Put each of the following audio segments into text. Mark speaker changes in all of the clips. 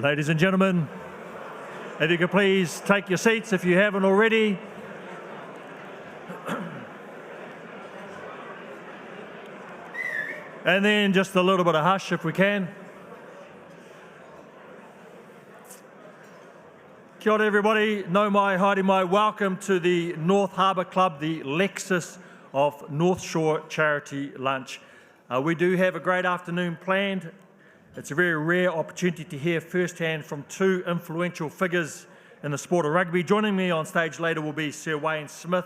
Speaker 1: Ladies and gentlemen, if you could please take your seats if you haven't already. And then just a little bit of hush if we can. Kia ora everybody, nau mai, haere mai, welcome to the North Harbour Club, the Lexus of North Shore charity lunch. We do have a great afternoon planned. It's a very rare opportunity to hear firsthand from two influential figures in the sport of rugby. Joining me on stage later will be Sir Wayne Smith,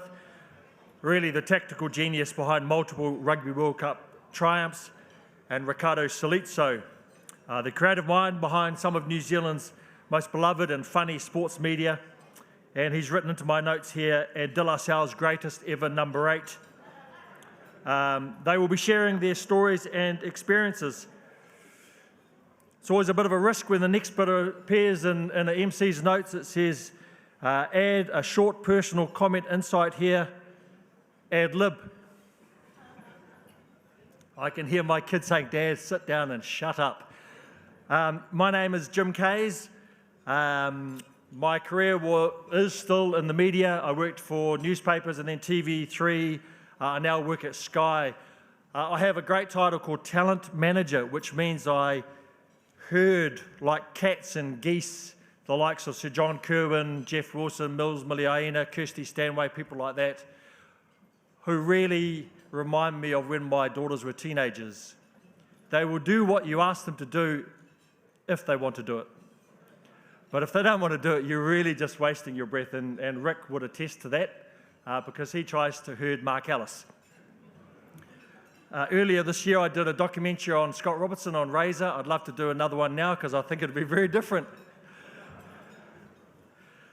Speaker 1: really the tactical genius behind multiple Rugby World Cup triumphs, and Ricardo Salizzo, the creative mind behind some of New Zealand's most beloved and funny sports media. And he's written into my notes here, and De La Salle's greatest ever number 8. They will be sharing their stories and experiences. It's always a bit of a risk when the next bit appears in an MC's notes. It says, add a short personal comment insight here, ad lib. I can hear my kids saying, Dad, sit down and shut up. My name is Jim Kays. My career is still in the media. I worked for newspapers and then TV3. I now work at Sky. I have a great title called Talent Manager, which means I herd like cats and geese, the likes of Sir John Kirwan, Jeff Wilson, Mills Miliaina, Kirsty Stanway, people like that, who really remind me of when my daughters were teenagers. They will do what you ask them to do if they want to do it. But if they don't want to do it, you're really just wasting your breath, and Rick would attest to that because he tries to herd Mark Ellis. Earlier this year, I did a documentary on Scott Robertson on Razor. I'd love to do another one now because I think it'd be very different.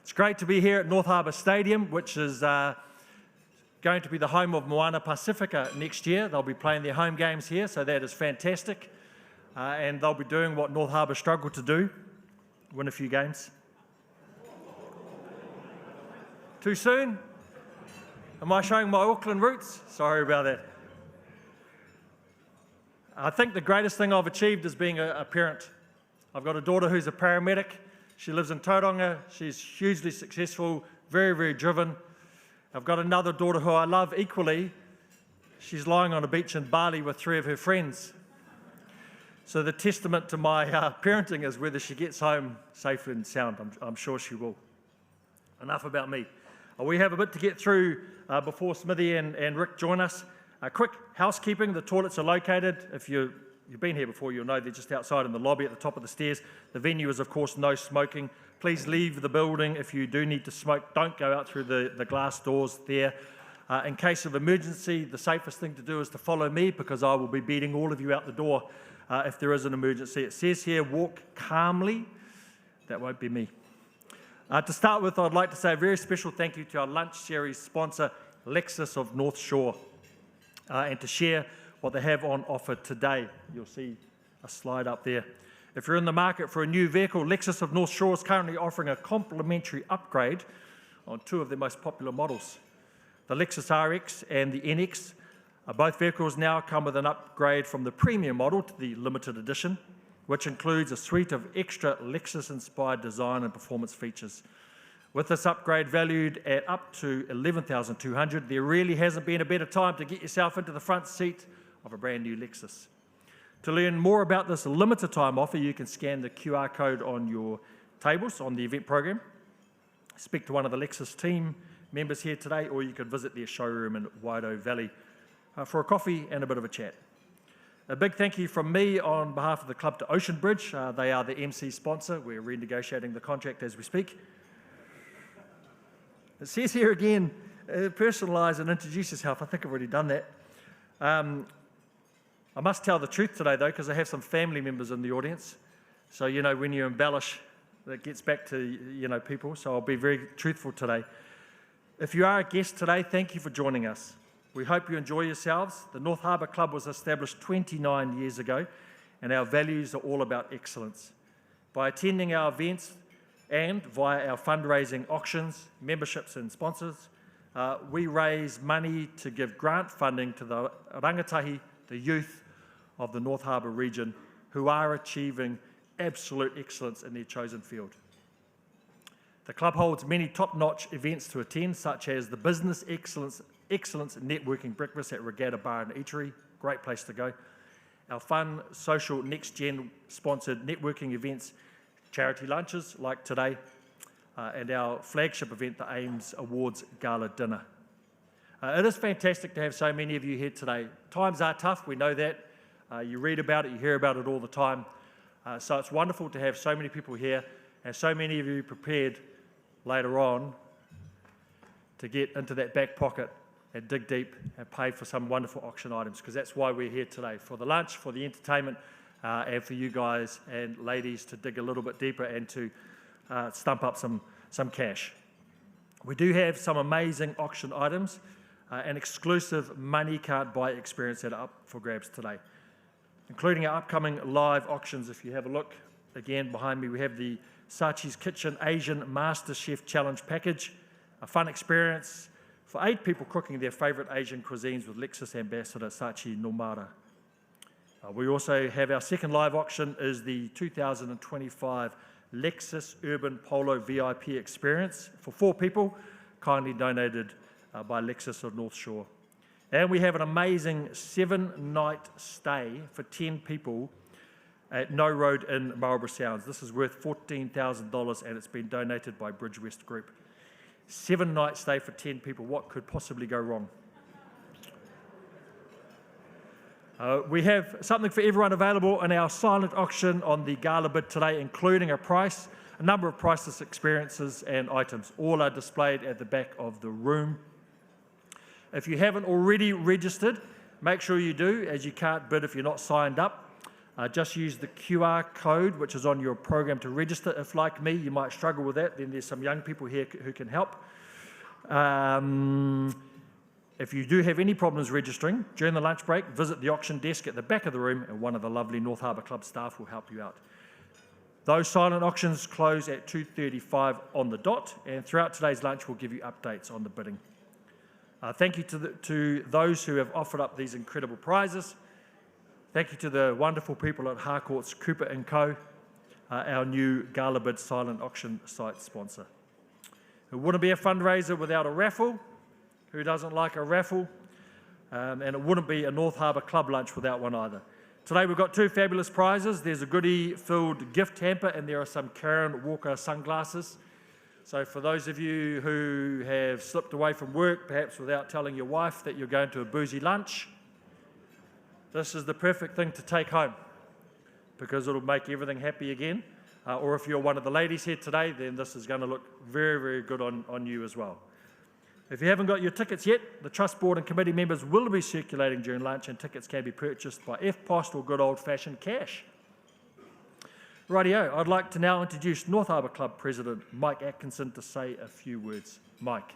Speaker 1: It's great to be here at North Harbour Stadium, which is going to be the home of Moana Pacifica next year. They'll be playing their home games here, so that is fantastic. And they'll be doing what North Harbour struggled to do, win a few games. Too soon? Am I showing my Auckland roots? Sorry about that. I think the greatest thing I've achieved is being a parent. I've got a daughter who's a paramedic. She lives in Tauranga. She's hugely successful, very, very driven. I've got another daughter who I love equally. She's lying on a beach in Bali with 3 of her friends. So the testament to my parenting is whether she gets home safe and sound. I'm sure she will. Enough about me. We have a bit to get through before Smithy and Rick join us. Quick housekeeping, the toilets are located. If you've been here before, you'll know they're just outside in the lobby at the top of the stairs. The venue is, of course, no smoking. Please leave the building. If you do need to smoke, don't go out through the glass doors there. In case of emergency, the safest thing to do is to follow me because I will be beating all of you out the door if there is an emergency. It says here, walk calmly. That won't be me. To start with, I'd like to say a very special thank you to our lunch series sponsor, Lexus of North Shore, and to share what they have on offer today. You'll see a slide up there. If you're in the market for a new vehicle, Lexus of North Shore is currently offering a complimentary upgrade on 2 of their most popular models. The Lexus RX and the NX. Both vehicles now come with an upgrade from the premium model to the limited edition, which includes a suite of extra Lexus-inspired design and performance features. With this upgrade valued at up to $11,200, there really hasn't been a better time to get yourself into the front seat of a brand new Lexus. To learn more about this limited time offer, you can scan the QR code on your tables on the event program, speak to one of the Lexus team members here today, or you could visit their showroom in Waido Valley for a coffee and a bit of a chat. A big thank you from me on behalf of the club to Ocean Bridge. They are the MC sponsor. We're renegotiating the contract as we speak. It says here again, personalise and introduce yourself. I think I've already done that. I must tell the truth today, though, because I have some family members in the audience. So, you know, when you embellish, that gets back to, you know, people. So I'll be very truthful today. If you are a guest today, thank you for joining us. We hope you enjoy yourselves. The North Harbour Club was established 29 years ago, and our values are all about excellence. By attending our events and via our fundraising auctions, memberships and sponsors, we raise money to give grant funding to the rangatahi, the youth of the North Harbour region, who are achieving absolute excellence in their chosen field. The club holds many top-notch events to attend, such as the Business Excellence Networking Breakfast at Regatta Bar and Eatery, great place to go. Our fun, social, next-gen sponsored networking events, charity lunches like today, and our flagship event, the AIMS Awards Gala Dinner. It is fantastic to have so many of you here today. Times are tough, we know that. You read about it, you hear about it all the time. So it's wonderful to have so many people here and so many of you prepared later on to get into that back pocket and dig deep and pay for some wonderful auction items, because that's why we're here today, for the lunch, for the entertainment, and for you guys and ladies to dig a little bit deeper and to stump up some cash. We do have some amazing auction items, an exclusive money can't buy experience that are up for grabs today, including our upcoming live auctions. If you have a look, again behind me, we have the Sachi's Kitchen Asian Master Chef Challenge Package, a fun experience for 8 people cooking their favourite Asian cuisines with Lexus Ambassador Sachi Nomara. We also have our second live auction is the 2025 Lexus Urban Polo VIP experience for 4 people, kindly donated by Lexus of North Shore. And we have an amazing 7-night stay for 10 people at No Road in Marlborough Sounds. This is worth $14,000 and it's been donated by Bridgewest Group. 7-night stay for 10 people, what could possibly go wrong? We have something for everyone available in our silent auction on the gala bid today, including a number of priceless experiences and items. All are displayed at the back of the room. If you haven't already registered, make sure you do, as you can't bid if you're not signed up. Just use the QR code, which is on your program to register. If, like me, you might struggle with that, then there's some young people here who can help. If you do have any problems registering, during the lunch break, visit the auction desk at the back of the room and one of the lovely North Harbour Club staff will help you out. Those silent auctions close at 2:35 on the dot, and throughout today's lunch we'll give you updates on the bidding. Thank you to those who have offered up these incredible prizes. Thank you to the wonderful people at Harcourt's Cooper & Co, our new Gala Bid silent auction site sponsor. It wouldn't be a fundraiser without a raffle. Who doesn't like a raffle? And it wouldn't be a North Harbour Club lunch without one either. Today we've got 2 fabulous prizes. There's a goodie-filled gift hamper and there are some Karen Walker sunglasses. So for those of you who have slipped away from work, perhaps without telling your wife that you're going to a boozy lunch, this is the perfect thing to take home because it'll make everything happy again. Or if you're one of the ladies here today, then this is going to look very, very good on you as well. If you haven't got your tickets yet, the Trust Board and committee members will be circulating during lunch and tickets can be purchased by F-Post or good old-fashioned cash. Rightio, I'd like to now introduce North Harbour Club President Mike Atkinson to say a few words. Mike.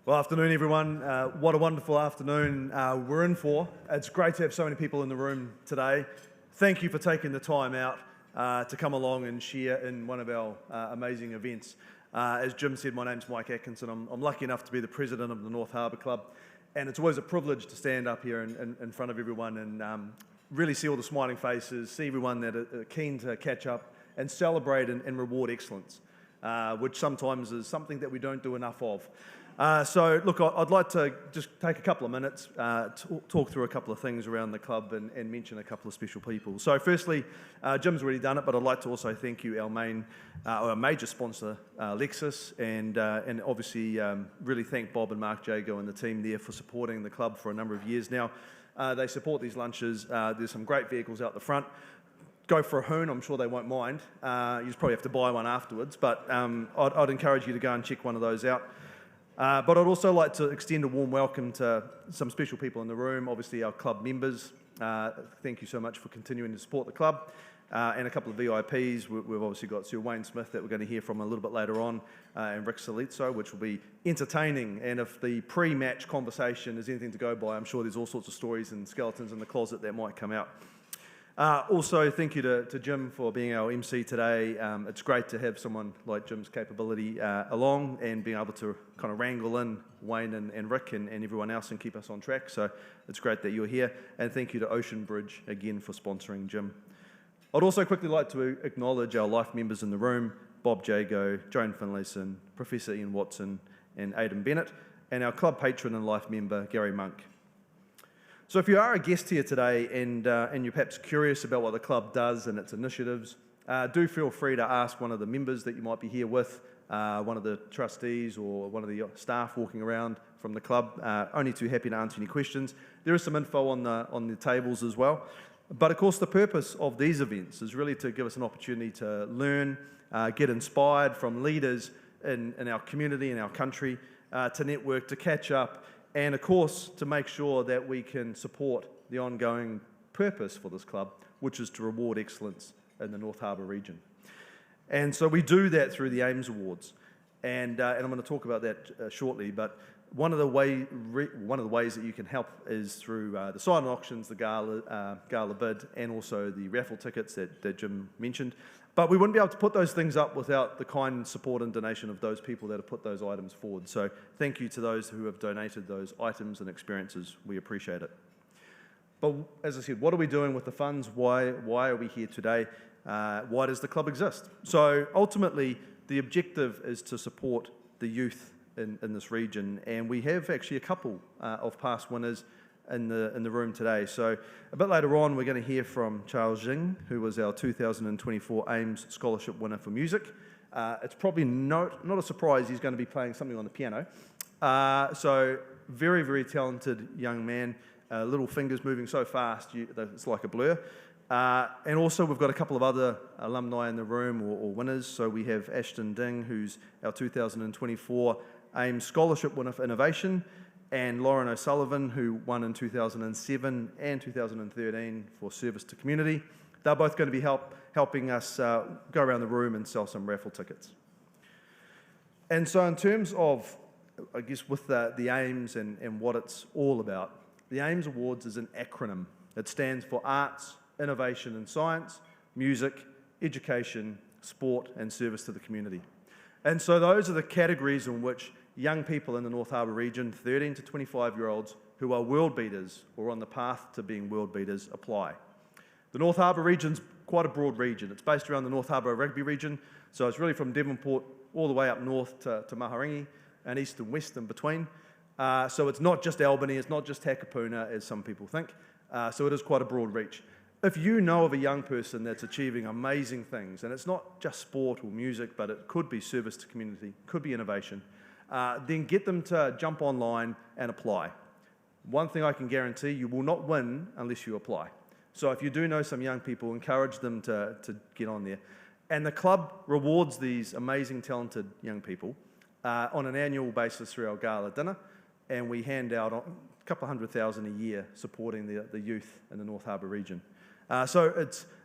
Speaker 2: Well, afternoon, everyone. What a wonderful afternoon we're in for. It's great to have so many people in the room today. Thank you for taking the time out to come along and share in one of our amazing events. As Jim said, my name's Mike Atkinson. I'm lucky enough to be the president of the North Harbour Club, and it's always a privilege to stand up here in front of everyone and really see all the smiling faces, see everyone that are keen to catch up and celebrate and reward excellence, which sometimes is something that we don't do enough of. So, look, I'd like to just take a couple of minutes, talk through a couple of things around the club and mention a couple of special people. So, firstly, Jim's already done it, but I'd like to also thank you, our major sponsor, Lexus, and obviously really thank Bob and Mark Jago and the team there for supporting the club for a number of years now. They support these lunches. There's some great vehicles out the front. Go for a hoon, I'm sure they won't mind. You just probably have to buy one afterwards, but I'd encourage you to go and check one of those out. But I'd also like to extend a warm welcome to some special people in the room, obviously our club members. Thank you so much for continuing to support the club. And a couple of VIPs. We've obviously got Sir Wayne Smith that we're going to hear from a little bit later on, and Rick Salizzo, which will be entertaining. And if the pre-match conversation is anything to go by, I'm sure there's all sorts of stories and skeletons in the closet that might come out. Also, thank you to Jim for being our MC today. It's great to have someone like Jim's capability along and being able to kind of wrangle in Wayne and Rick and everyone else and keep us on track. So it's great that you're here. And thank you to Ocean Bridge again for sponsoring Jim. I'd also quickly like to acknowledge our life members in the room, Bob Jago, Joan Finlayson, Professor Ian Watson and Aidan Bennett, and our club patron and life member, Gary Monk. So if you are a guest here today and you're perhaps curious about what the club does and its initiatives, do feel free to ask one of the members that you might be here with, one of the trustees or one of the staff walking around from the club. Only too happy to answer any questions. There is some info on the tables as well. But of course the purpose of these events is really to give us an opportunity to learn, get inspired from leaders in our community, in our country, to network, to catch up, and of course, to make sure that we can support the ongoing purpose for this club, which is to reward excellence in the North Harbour region. And so we do that through the AIMS Awards. And I'm going to talk about that shortly, but one of the ways that you can help is through the silent auctions, the gala bid, and also the raffle tickets that Jim mentioned. But we wouldn't be able to put those things up without the kind support and donation of those people that have put those items forward. So thank you to those who have donated those items and experiences. We appreciate it. But as I said, what are we doing with the funds? Why are we here today? Why does the club exist? So ultimately, the objective is to support the youth in this region, and we have actually a couple of past winners in the room today. So a bit later on, we're going to hear from Charles Jing, who was our 2024 AIMS Scholarship winner for music. It's probably not a surprise he's going to be playing something on the piano. So very, very talented young man, little fingers moving so fast, it's like a blur. And also we've got a couple of other alumni in the room or winners. So we have Ashton Ding, who's our 2024 AIMS Scholarship winner for innovation, and Lauren O'Sullivan, who won in 2007 and 2013 for service to community. They're both going to be helping us go around the room and sell some raffle tickets. And so in terms of, I guess, with the AIMS and what it's all about, the AIMS Awards is an acronym. It stands for Arts, Innovation and Science, Music, Education, Sport and Service to the Community. And so those are the categories in which young people in the North Harbour region, 13 to 25-year-olds who are world beaters or on the path to being world beaters, apply. The North Harbour region's quite a broad region. It's based around the North Harbour rugby region, so it's really from Devonport all the way up north to Maharangi and east and west in between. So it's not just Albany, it's not just Takapuna, as some people think. So it is quite a broad reach. If you know of a young person that's achieving amazing things, and it's not just sport or music, but it could be service to community, could be innovation, then get them to jump online and apply. One thing I can guarantee, you will not win unless you apply. So if you do know some young people, encourage them to get on there. And the club rewards these amazing, talented young people on an annual basis through our gala dinner, and we hand out a couple of $100,000 a year supporting the youth in the North Harbour region. So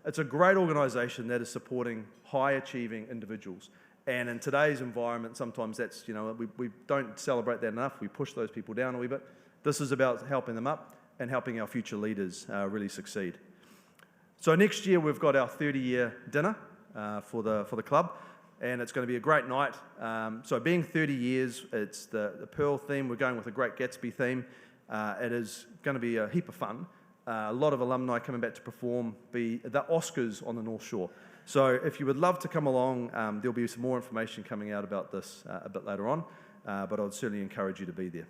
Speaker 2: it's a great organisation that is supporting high-achieving individuals. And in today's environment, sometimes that's, we don't celebrate that enough. We push those people down a wee bit. This is about helping them up and helping our future leaders really succeed. So next year, we've got our 30-year dinner for the club, and it's going to be a great night. So being 30 years, it's the Pearl theme. We're going with a Great Gatsby theme. It is going to be a heap of fun. A lot of alumni coming back to perform, the Oscars on the North Shore. So if you would love to come along, there'll be some more information coming out about this a bit later on, but I would certainly encourage you to be there.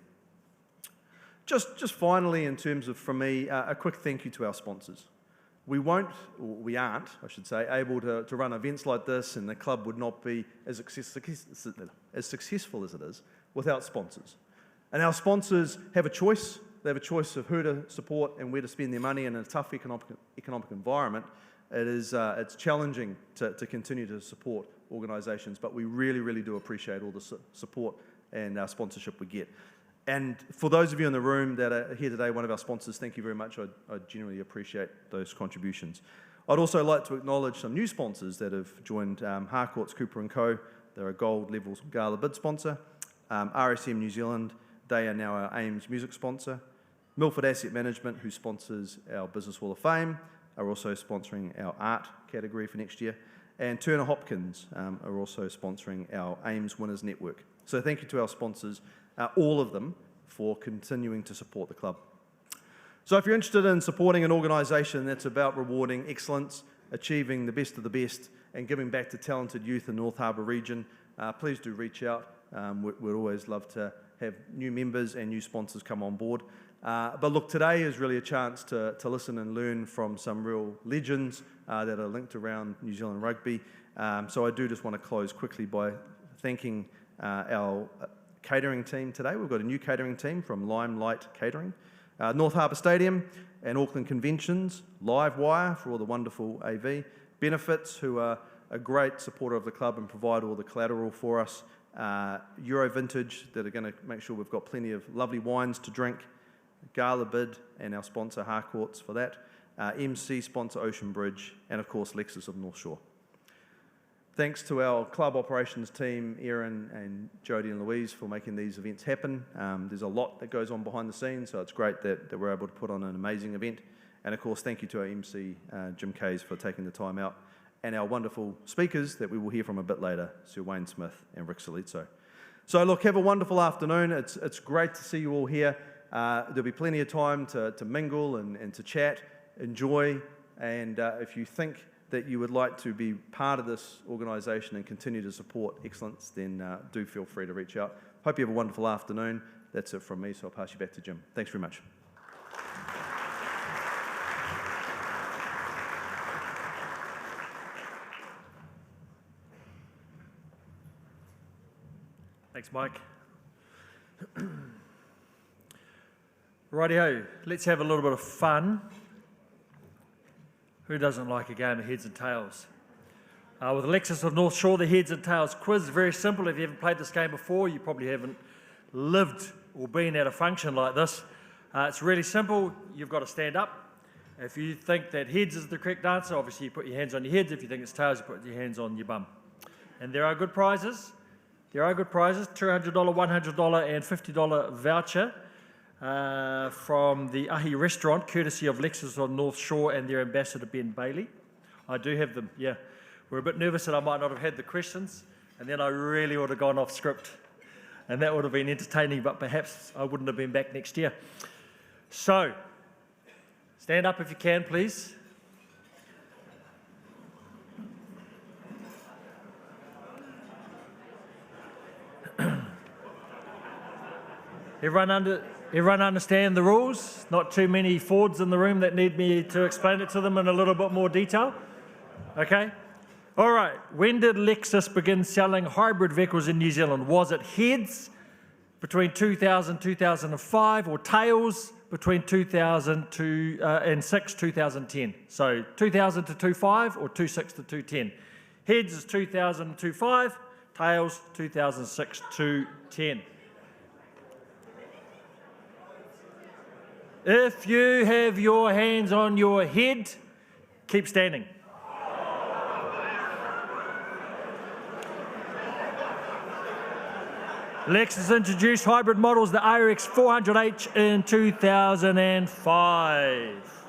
Speaker 2: Just finally, in terms of, from me, a quick thank you to our sponsors. We aren't, I should say, able to run events like this, and the club would not be as successful as it is without sponsors. And our sponsors have a choice. They have a choice of who to support and where to spend their money in a tough economic environment. It's challenging to continue to support organisations, but we really, really do appreciate all the support and sponsorship we get. And for those of you in the room that are here today, one of our sponsors, thank you very much. I genuinely appreciate those contributions. I'd also like to acknowledge some new sponsors that have joined Harcourts, Cooper & Co. They're a gold level gala bid sponsor. RSM New Zealand, they are now our AIMS music sponsor. Milford Asset Management, who sponsors our Business Hall of Fame. are also sponsoring our art category for next year. And Turner Hopkins are also sponsoring our AIMS Winners Network. So thank you to our sponsors, all of them, for continuing to support the club. So if you're interested in supporting an organisation that's about rewarding excellence, achieving the best of the best, and giving back to talented youth in the North Harbour region, please do reach out. We'd always love to have new members and new sponsors come on board. But look, today is really a chance to listen and learn from some real legends that are linked around New Zealand rugby. So I do just want to close quickly by thanking our catering team today. We've got a new catering team from Limelight Catering, North Harbour Stadium and Auckland Conventions, Livewire for all the wonderful AV, Benefits, who are a great supporter of the club and provide all the collateral for us, Euro Vintage, that are going to make sure we've got plenty of lovely wines to drink, Gala Bid and our sponsor Harcourts for that, MC sponsor Ocean Bridge, and of course Lexus of North Shore. Thanks to our club operations team, Erin and Jodie and Louise, for making these events happen. There's a lot that goes on behind the scenes, so it's great that we're able to put on an amazing event. And of course, thank you to our MC, Jim Kays, for taking the time out, and our wonderful speakers that we will hear from a bit later, Sir Wayne Smith and Rick Salizzo. So look, have a wonderful afternoon. It's great to see you all here. There'll be plenty of time to mingle and to chat, enjoy, and if you think that you would like to be part of this organisation and continue to support excellence, then do feel free to reach out. Hope you have a wonderful afternoon. That's it from me, so I'll pass you back to Jim. Thanks very much.
Speaker 1: Thanks, Mike. Rightio, let's have a little bit of fun. Who doesn't like a game of heads and tails? With Lexus of North Shore, the heads and tails quiz, very simple. If you haven't played this game before, you probably haven't lived or been at a function like this. It's really simple. You've got to stand up. If you think that heads is the correct answer, obviously you put your hands on your heads. If you think it's tails, you put your hands on your bum. And there are good prizes. There are good prizes, $200, $100 and $50 voucher from the Ahi restaurant, courtesy of Lexus of North Shore and their ambassador, Ben Bailey. I do have them, yeah. We're a bit nervous that I might not have had the questions, and then I really would have gone off script. And that would have been entertaining, but perhaps I wouldn't have been back next year. So, stand up if you can, please. Everyone understand the rules? Not too many Fords in the room that need me to explain it to them in a little bit more detail? Okay. All right. When did Lexus begin selling hybrid vehicles in New Zealand? Was it heads between 2000 and 2005 or tails between 2006 2010? So 2000 to 2005 or 2006 to 2010? Heads is 2000 to 2005, tails 2006 to 2010. If you have your hands on your head, keep standing. Lexus introduced hybrid models, the RX 400H in 2005.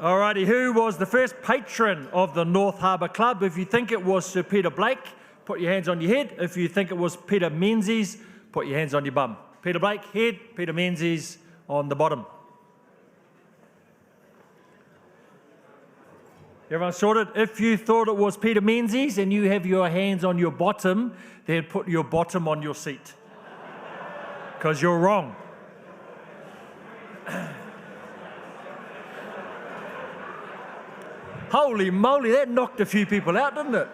Speaker 1: Alrighty, who was the first patron of the North Harbour Club? If you think it was Sir Peter Blake, put your hands on your head. If you think it was Peter Menzies, put your hands on your bum. Peter Blake, head, Peter Menzies on the bottom. Everyone sorted? If you thought it was Peter Menzies and you have your hands on your bottom, then put your bottom on your seat. Because you're wrong. Holy moly, that knocked a few people out, didn't it?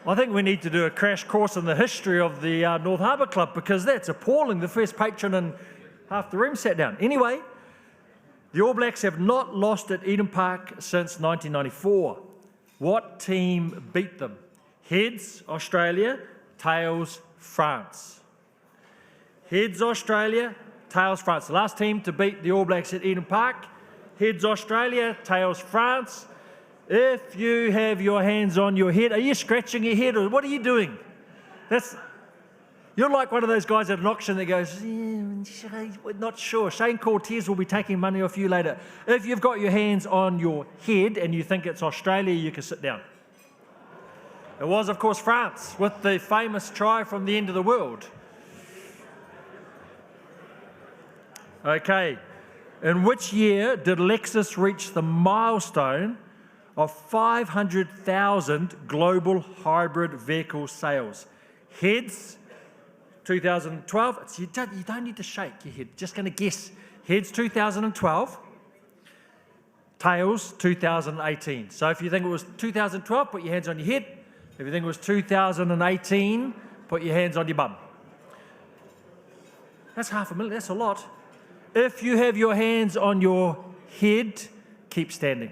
Speaker 1: I think we need to do a crash course in the history of the North Harbour Club, because that's appalling. The first patron and half the room sat down. Anyway, the All Blacks have not lost at Eden Park since 1994. What team beat them? Heads, Australia, tails, France. Heads, Australia, tails, France. The last team to beat the All Blacks at Eden Park. Heads, Australia, tails, France. If you have your hands on your head, are you scratching your head or what are you doing? You're like one of those guys at an auction that goes, we're not sure. Shane Cortez will be taking money off you later. If you've got your hands on your head and you think it's Australia, you can sit down. It was, of course, France with the famous try from the end of the world. Okay, in which year did Lexus reach the milestone of 500,000 global hybrid vehicle sales? Heads, 2012. You don't need to shake your head, just going to guess. Heads, 2012. Tails, 2018. So if you think it was 2012, put your hands on your head. If you think it was 2018, put your hands on your bum. That's 500,000, that's a lot. If you have your hands on your head, keep standing.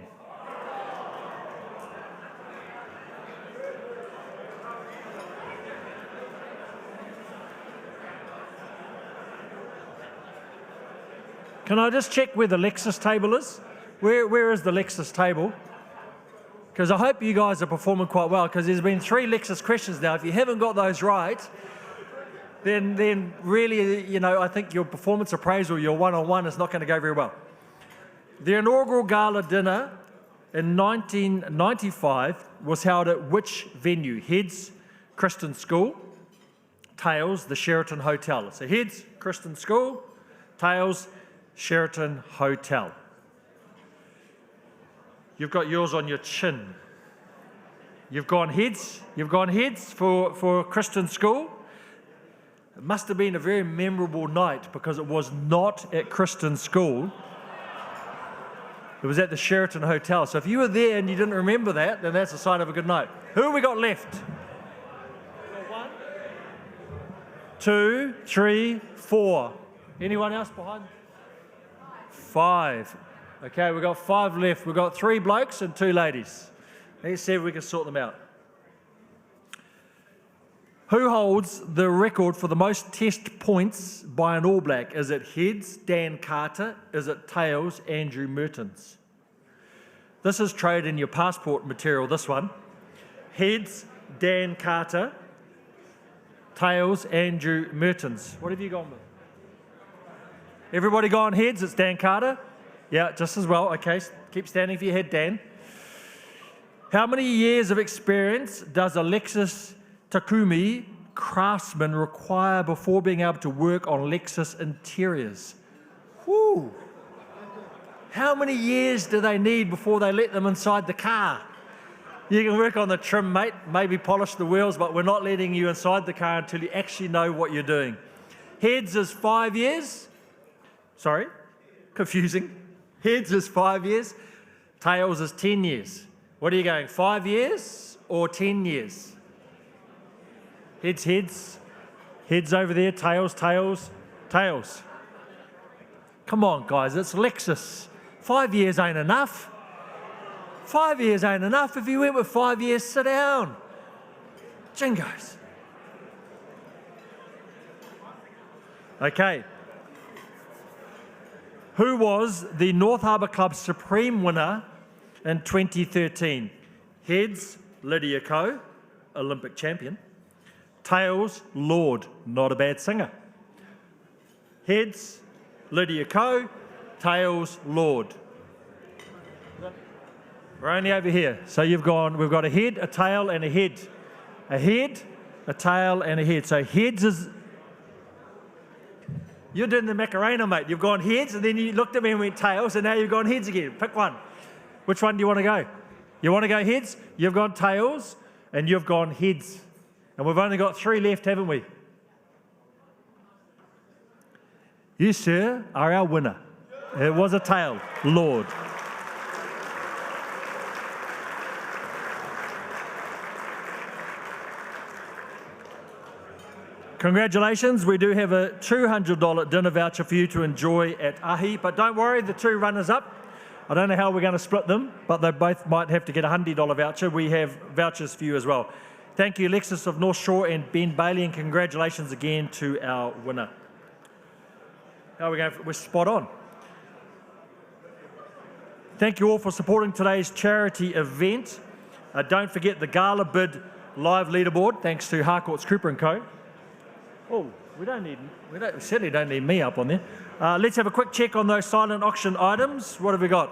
Speaker 1: Can I just check where the Lexus table is? Where is the Lexus table? Because I hope you guys are performing quite well, because there's been 3 Lexus questions now. If you haven't got those right, then really, I think your performance appraisal, your one-on-one is not going to go very well. The inaugural gala dinner in 1995 was held at which venue? Heads, Christian School. Tails, the Sheraton Hotel. So heads, Christian School. Tails, Sheraton Hotel. You've got yours on your chin. You've gone heads for Christian School. It must have been a very memorable night because it was not at Christian School. It was at the Sheraton Hotel. So if you were there and you didn't remember that, then that's a sign of a good night. Who have we got left? 1, 2, 3, 4. Anyone else behind? 5. Okay, we've got 5 left. We've got 3 blokes and 2 ladies. Let's see if we can sort them out. Who holds the record for the most test points by an All Black? Is it heads, Dan Carter? Is it tails, Andrew Mertens? This is trade in your passport material, this one. Heads, Dan Carter. Tails, Andrew Mertens. What have you gone with? Everybody gone heads? It's Dan Carter? Yeah, just as well. Okay, keep standing for your head, Dan. How many years of experience does a Lexus Takumi craftsman require before being able to work on Lexus interiors? Whew. How many years do they need before they let them inside the car? You can work on the trim, mate, maybe polish the wheels, but we're not letting you inside the car until you actually know what you're doing. Heads is 5 years. Sorry, confusing. Heads is 5 years. Tails is 10 years. What are you going, 5 years or 10 years? Heads, heads. Heads over there, tails, tails, tails. Come on, guys, it's Lexus. 5 years ain't enough. 5 years ain't enough. If you went with 5 years, sit down. Jingos. Okay. Who was the North Harbour Club Supreme winner in 2013? Heads, Lydia Ko, Olympic champion. Tails, Lord, not a bad singer. Heads, Lydia Ko. Tails, Lord. We're only over here. So we've got a head, a tail, and a head. A head, a tail, and a head. So heads is... You're doing the Macarena, mate. You've gone heads, and then you looked at me and went tails, and now you've gone heads again. Pick one. Which one do you want to go? You want to go heads? You've gone tails, and you've gone heads. And we've only got 3 left, haven't we? You, sir, are our winner. It was a tail, Lord. Congratulations, we do have a $200 dinner voucher for you to enjoy at Ahi, but don't worry, the 2 runners-up, I don't know how we're going to split them, but they both might have to get a $100 voucher. We have vouchers for you as well. Thank you, Lexus of North Shore and Ben Bailey, and congratulations again to our winner. How are we going? We're spot on. Thank you all for supporting today's charity event. Don't forget the Gala Bid live leaderboard, thanks to Harcourts Cooper & Co. Oh, we certainly don't need me up on there. Let's have a quick check on those silent auction items. What have we got?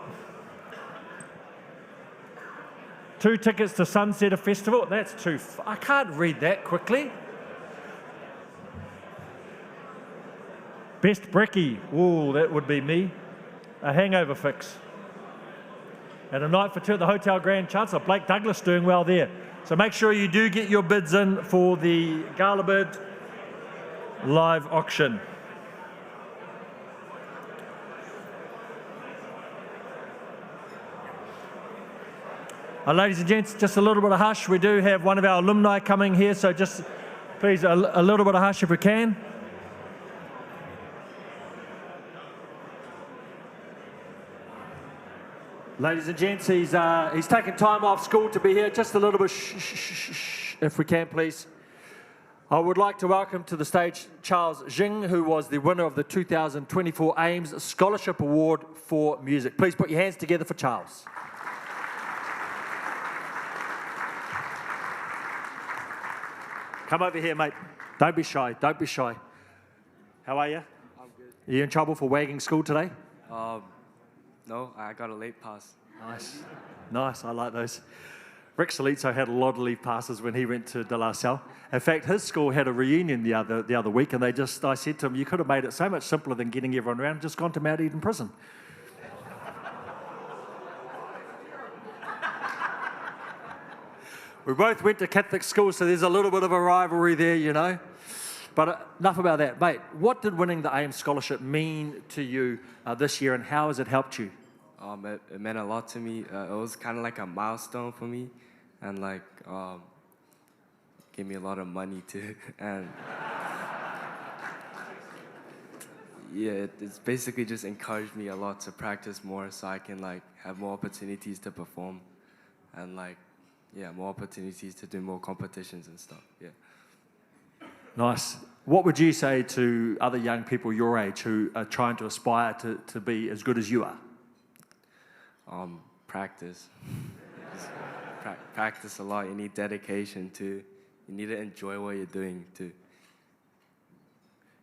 Speaker 1: 2 tickets to Sunsetter Festival. That's I can't read that quickly. Best brekkie. Ooh, that would be me. A hangover fix. And a night for two at the Hotel Grand Chancellor. Blake Douglas doing well there. So make sure you do get your bids in for the Gala Bid live auction. Ladies and gents, just a little bit of hush. We do have one of our alumni coming here, so just please a little bit of hush if we can. Ladies and gents, he's taken time off school to be here. Just a little bit shh, if we can, please. I would like to welcome to the stage Charles Jing, who was the winner of the 2024 AIMS Scholarship Award for Music. Please put your hands together for Charles. Come over here, mate. Don't be shy. Don't be shy. How are you?
Speaker 3: I'm good.
Speaker 1: Are you in trouble for wagging school today?
Speaker 3: No, I got a late pass.
Speaker 1: Nice. Nice. I like those. Rick Salizzo had a lot of leave passes when he went to De La Salle. In fact, his school had a reunion the other week, and I said to him, you could have made it so much simpler than getting everyone around, just gone to Mount Eden Prison. We both went to Catholic school, so there's a little bit of a rivalry there, you know. But enough about that. Mate, what did winning the AIM scholarship mean to you this year, and how has it helped you?
Speaker 3: It meant a lot to me. It was kind of like a milestone for me, and like gave me a lot of money too. And yeah, it's basically just encouraged me a lot to practice more, so I can like have more opportunities to perform, and like more opportunities to do more competitions and stuff. Yeah.
Speaker 1: Nice. What would you say to other young people your age who are trying to aspire to be as good as you are?
Speaker 3: Practice. Practice a lot. You need dedication too. You need to enjoy what you're doing too.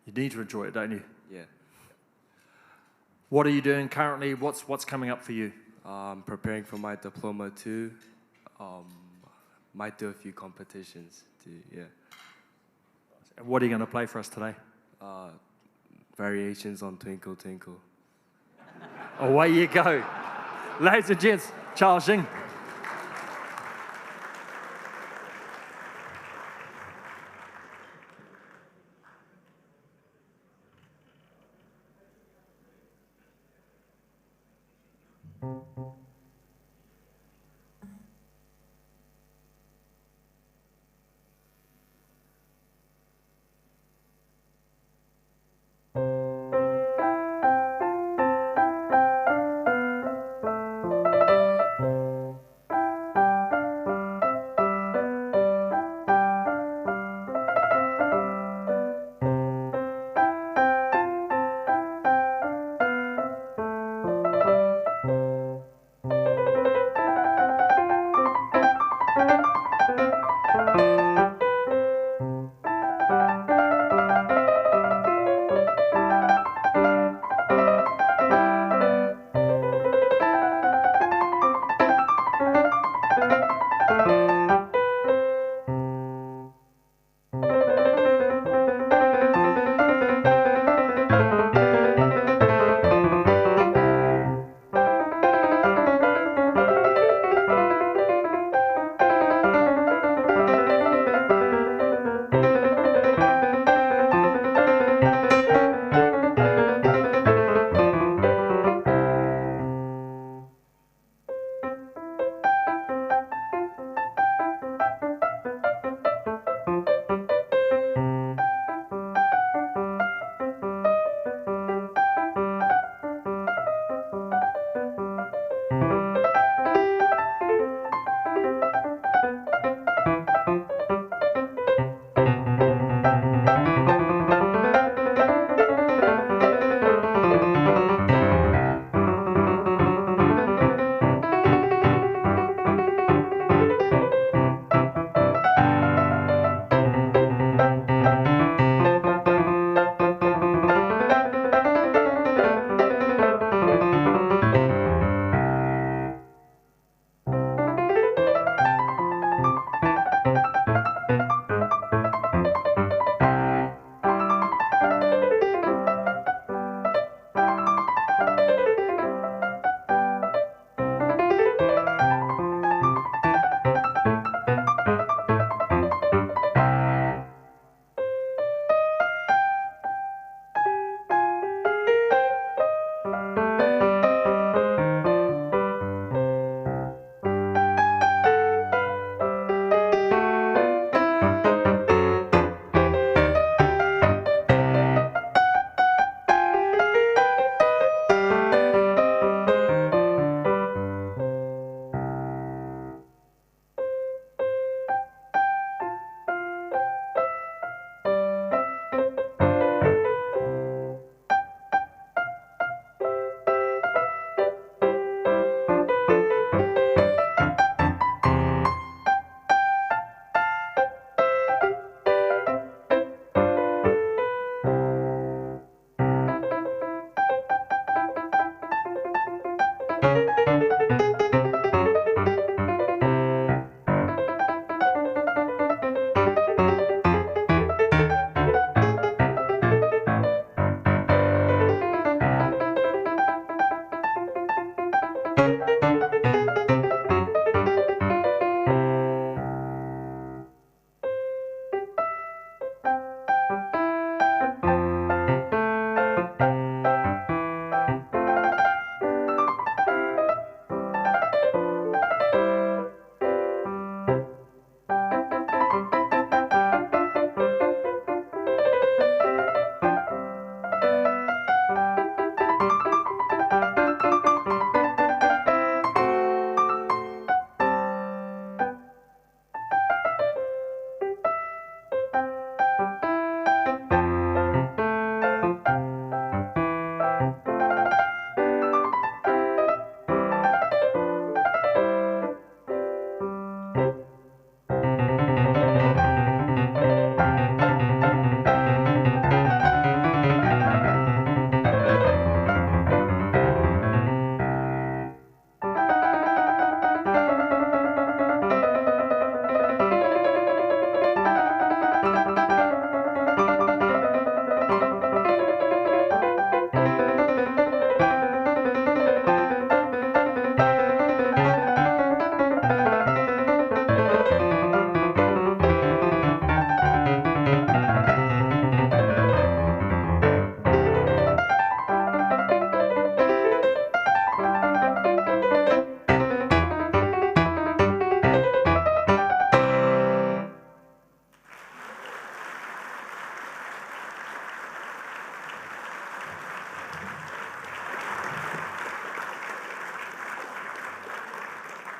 Speaker 1: You need to enjoy it, don't you?
Speaker 3: Yeah.
Speaker 1: What are you doing currently? What's coming up for you?
Speaker 3: Preparing for my diploma too. Might do a few competitions too. Yeah.
Speaker 1: And what are you going to play for us today?
Speaker 3: Variations on Twinkle Twinkle.
Speaker 1: Away you go. Ladies and gents, Charles Jing.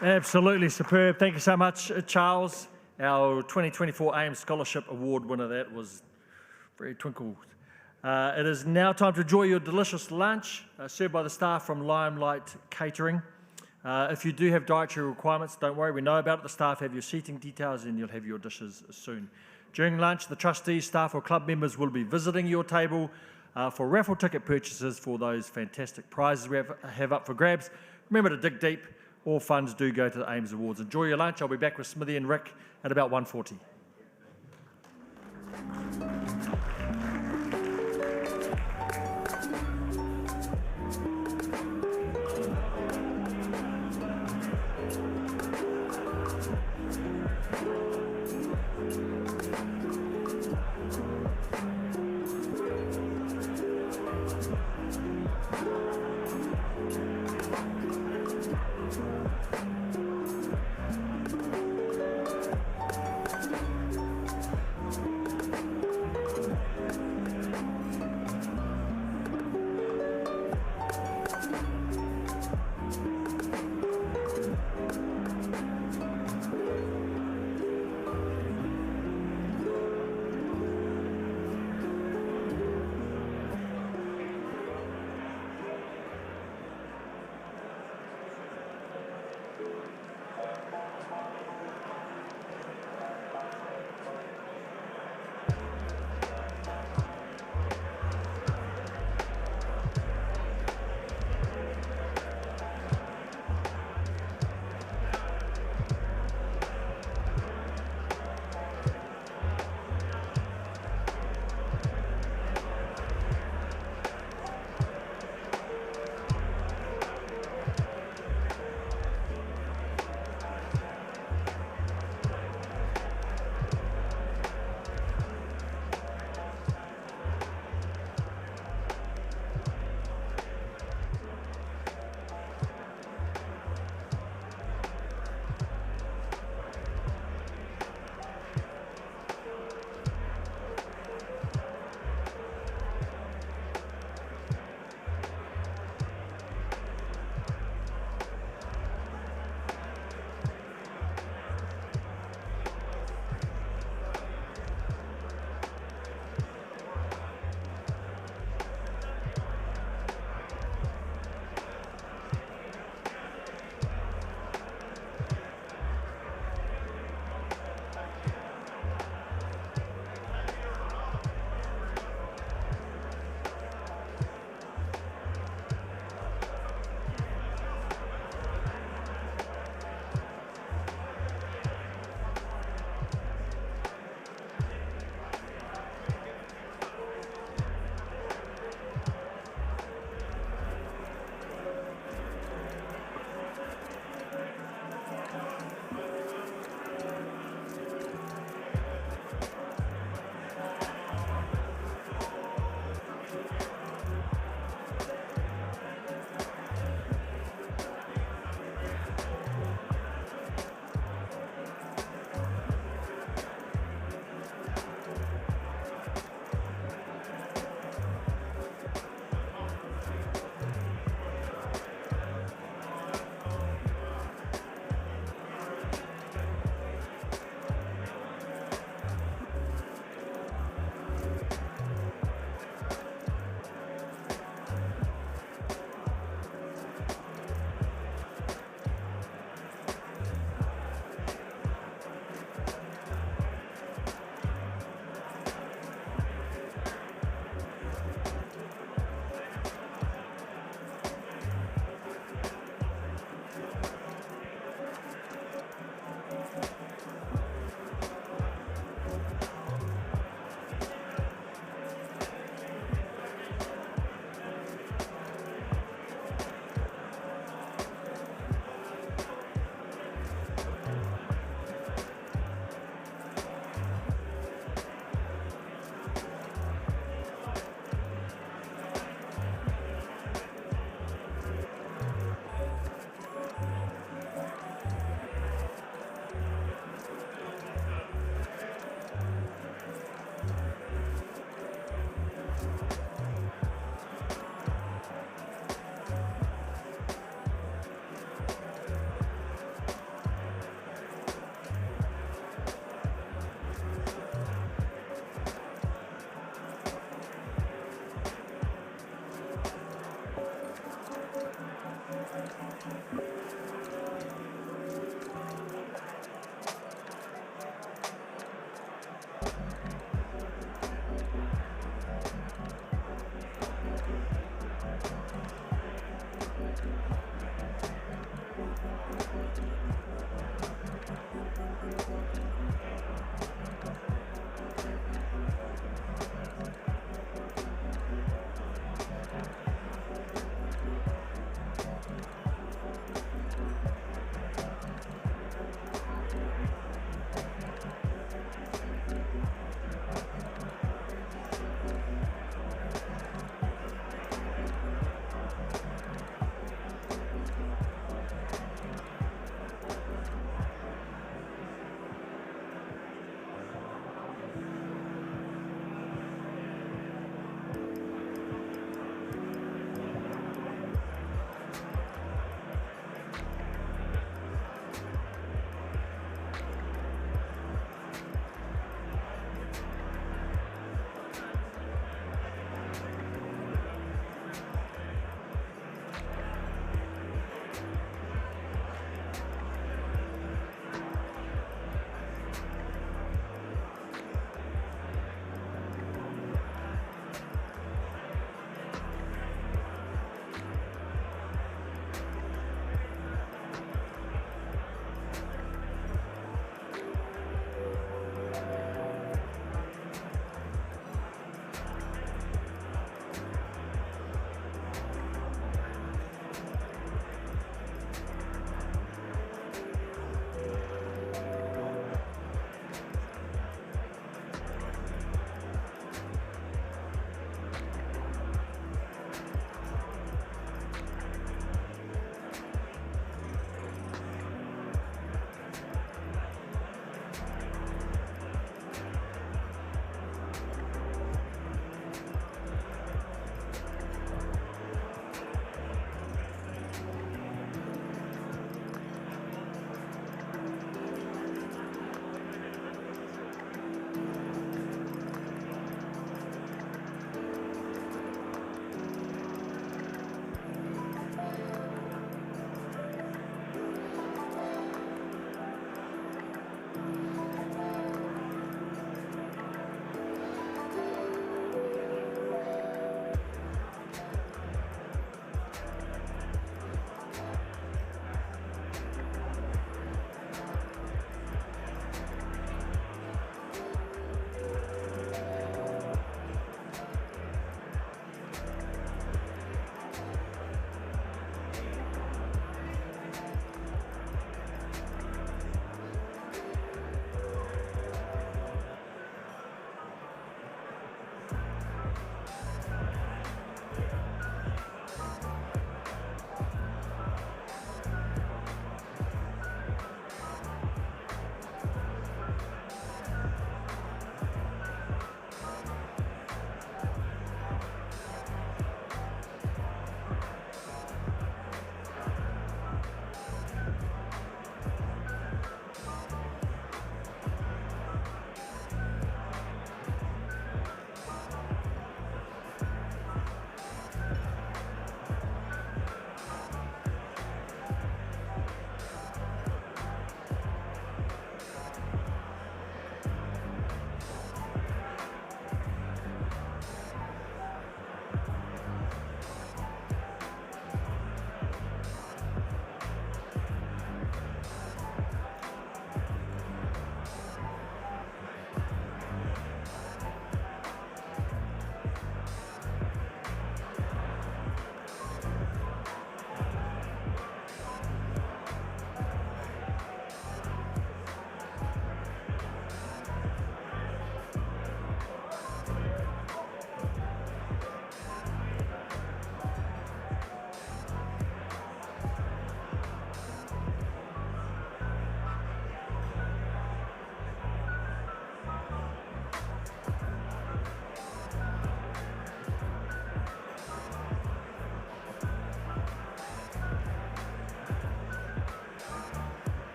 Speaker 1: Absolutely superb. Thank you so much, Charles. Our 2024 AIM Scholarship Award winner, that was very twinkle. It is now time to enjoy your delicious lunch, served by the staff from Limelight Catering. If you do have dietary requirements, don't worry, we know about it. The staff have your seating details and you'll have your dishes soon. During lunch, the trustees, staff or club members will be visiting your table for raffle ticket purchases for those fantastic prizes we have up for grabs. Remember to dig deep. All funds do go to the AIMS Awards. Enjoy your lunch. I'll be back with Smithy and Rick at about 1:40.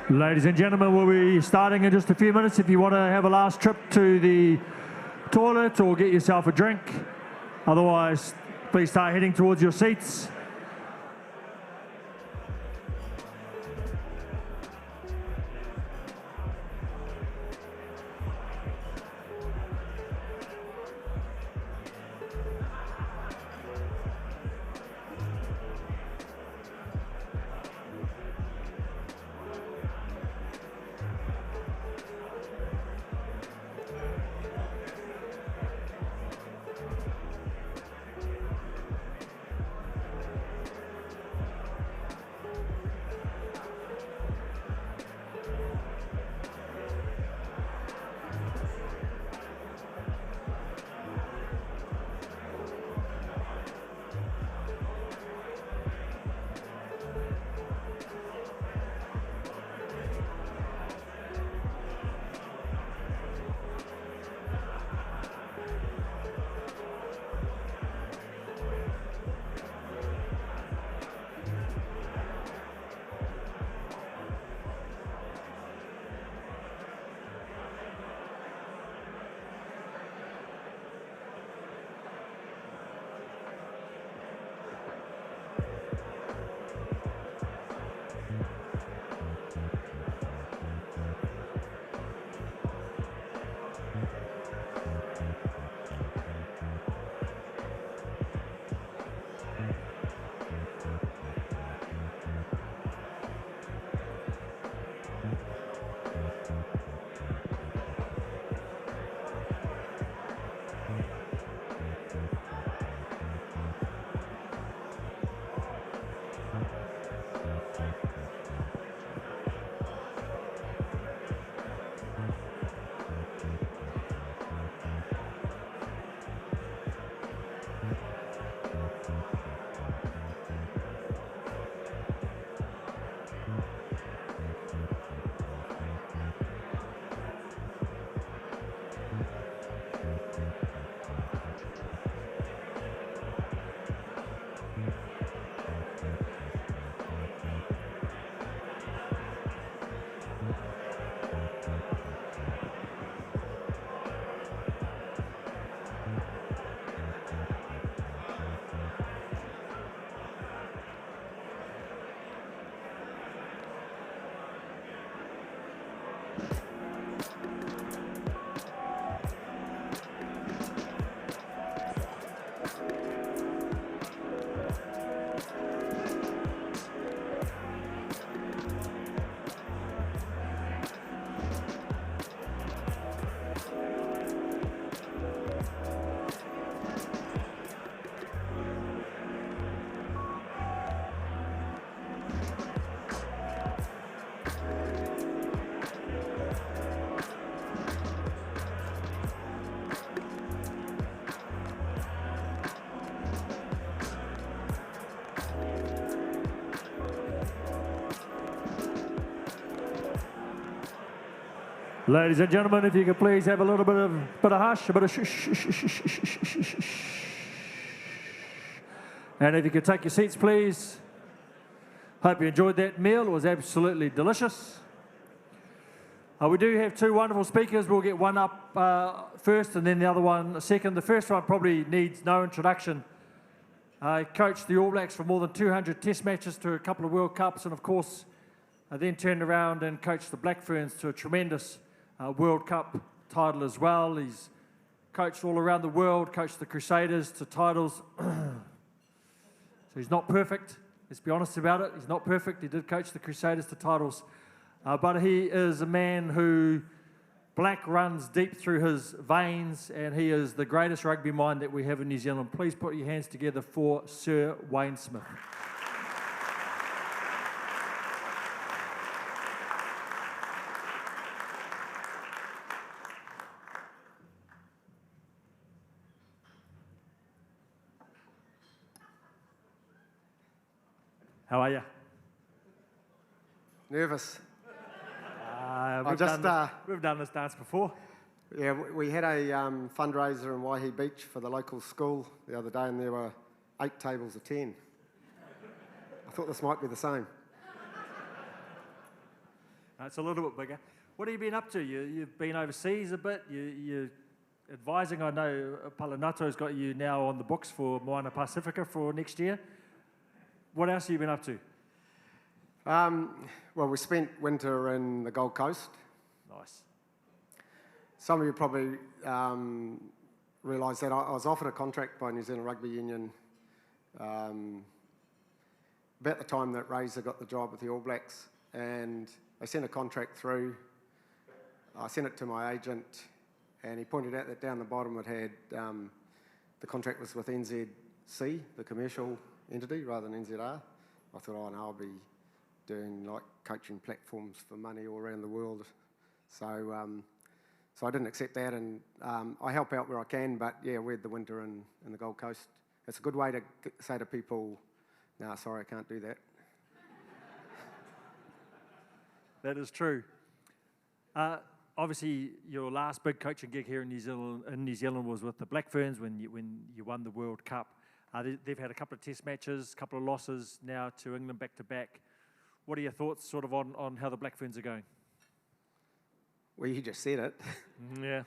Speaker 1: Ladies and gentlemen, we'll be starting in just a few minutes. If you want to have a last trip to the toilet or get yourself a drink, otherwise, please start heading towards your seats. Ladies and gentlemen, if you could please have a little bit of hush, a bit of shh. And if you could take your seats, please. Hope you enjoyed that meal. It was absolutely delicious. We do have two wonderful speakers. We'll get one up first and then the other one second. The first one probably needs no introduction. I coached the All Blacks for more than 200 test matches to a couple of World Cups, and of course, I then turned around and coached the Black Ferns to a tremendous World Cup title as well. He's coached all around the world, coached the Crusaders to titles. So he's not perfect, let's be honest about it. He's not perfect. He did coach the Crusaders to titles. But he is a man who black runs deep through his veins, and he is the greatest rugby mind that we have in New Zealand. Please put your hands together for Sir Wayne Smith. How are you?
Speaker 4: Nervous.
Speaker 1: We've done this dance before.
Speaker 4: Yeah, we had a fundraiser in Waihi Beach for the local school the other day, and there were 8 tables of 10. I thought this might be the same.
Speaker 1: No, it's a little bit bigger. What have you been up to? You've been overseas a bit. You're advising. I know Palanato's got you now on the books for Moana Pacifica for next year. What else have you been up to?
Speaker 4: Well, we spent winter in the Gold Coast.
Speaker 1: Nice.
Speaker 4: Some of you probably realise that I was offered a contract by New Zealand Rugby Union about the time that Razor got the job with the All Blacks, and they sent a contract through. I sent it to my agent, and he pointed out that down the bottom it had the contract was with NZC, the commercial entity, rather than NZR. I thought, oh no, I'll be doing like coaching platforms for money all around the world. So I didn't accept that, and I help out where I can, but yeah, we had the winter in the Gold Coast. It's a good way to say to people, no, sorry, I can't do that.
Speaker 1: That is true. Obviously, your last big coaching gig here in New Zealand was with the Black Ferns when you won the World Cup. They've had a couple of test matches, a couple of losses now to England back to back. What are your thoughts sort of on how the Black Ferns are going?
Speaker 4: Well, you just said it.
Speaker 1: Yeah.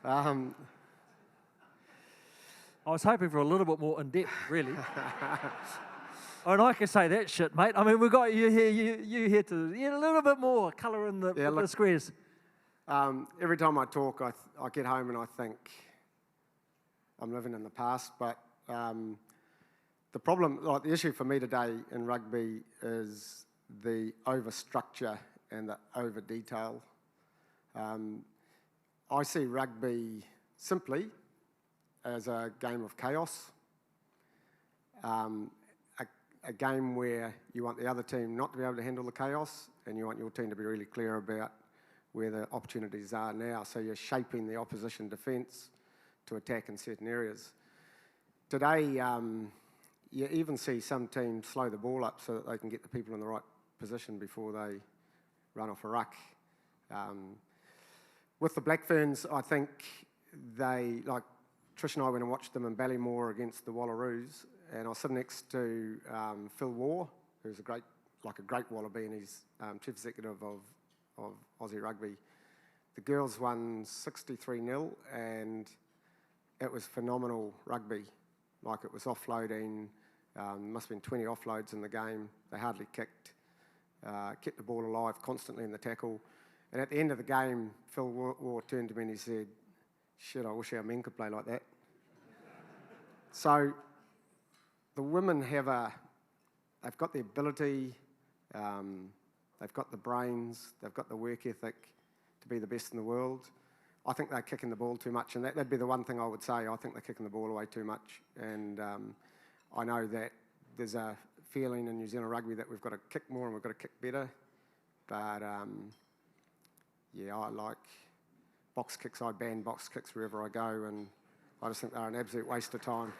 Speaker 4: I
Speaker 1: was hoping for a little bit more in depth, really. And I can say that shit, mate. I mean, we've got you here, you here to a little bit more colour in the squares.
Speaker 4: Every time I talk, I get home and I think I'm living in the past. But the problem, like the issue for me today in rugby is the over-structure and the over-detail. I see rugby simply as a game of chaos, a game where you want the other team not to be able to handle the chaos, and you want your team to be really clear about where the opportunities are now. So you're shaping the opposition defence to attack in certain areas. Today, you even see some teams slow the ball up so that they can get the people in the right position before they run off a ruck. With the Black Ferns, I think like Trish and I went and watched them in Ballymore against the Wallaroos, and I was sitting next to Phil Waugh, who's a great Wallaby, and he's chief executive of Aussie Rugby. The girls won 63-0, and it was phenomenal rugby. Like, it was offloading, must have been 20 offloads in the game. They hardly kicked, kept the ball alive constantly in the tackle. And at the end of the game, Phil Waugh turned to me and he said, shit, I wish our men could play like that. So the women they've got the ability, they've got the brains, they've got the work ethic to be the best in the world. I think they're kicking the ball too much, and that'd be the one thing I would say. I think they're kicking the ball away too much, and I know that there's a feeling in New Zealand rugby that we've got to kick more and we've got to kick better, but yeah, I like box kicks. I ban box kicks wherever I go, and I just think they're an absolute waste of time.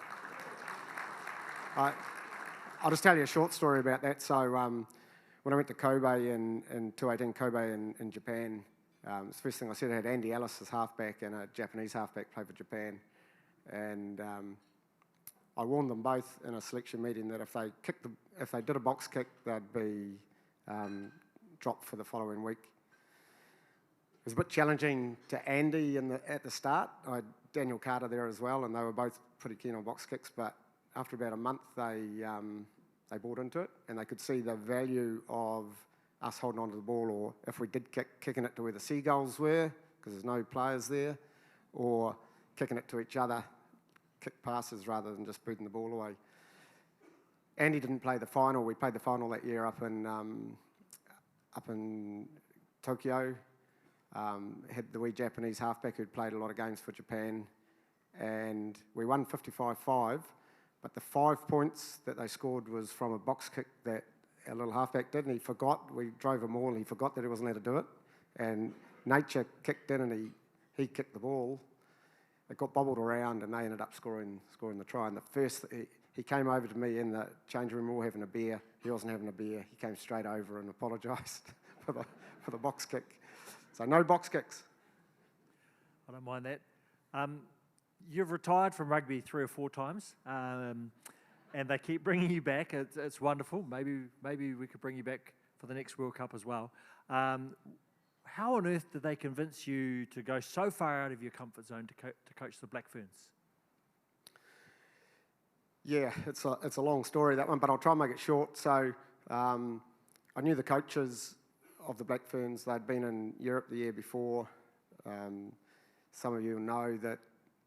Speaker 4: I'll just tell you a short story about that. So when I went to Kobe in 2018, Kobe in Japan, the first thing I said, I had Andy Ellis as halfback and a Japanese halfback play for Japan. And I warned them both in a selection meeting that if they did a box kick, they'd be dropped for the following week. It was a bit challenging to Andy at the start. I had Daniel Carter there as well, and they were both pretty keen on box kicks, but after about a month, they bought into it, and they could see the value of us holding onto the ball, or if we did kicking it to where the seagulls were, because there's no players there, or kicking it to each other, kick passes rather than just booting the ball away. Andy didn't play the final. We played the final that year up in Tokyo. Had the wee Japanese halfback who'd played a lot of games for Japan, and we won 55-5, but the 5 points that they scored was from a box kick that our little halfback did, and he forgot. We drove him all, and he forgot that he wasn't allowed to do it, and nature kicked in, and he kicked the ball. It got bobbled around, and they ended up scoring the try. And the first, he came over to me in the change room, we were having a beer. He wasn't having a beer. He came straight over and apologised for the box kick. So no box kicks.
Speaker 1: I don't mind that. You've retired from rugby 3 or 4 times. and they keep bringing you back. It's wonderful. Maybe we could bring you back for the next World Cup as well. How on earth did they convince you to go so far out of your comfort zone to coach the Black Ferns?
Speaker 4: Yeah, it's a long story, that one, but I'll try and make it short. So I knew the coaches of the Black Ferns. They'd been in Europe the year before. Some of you know that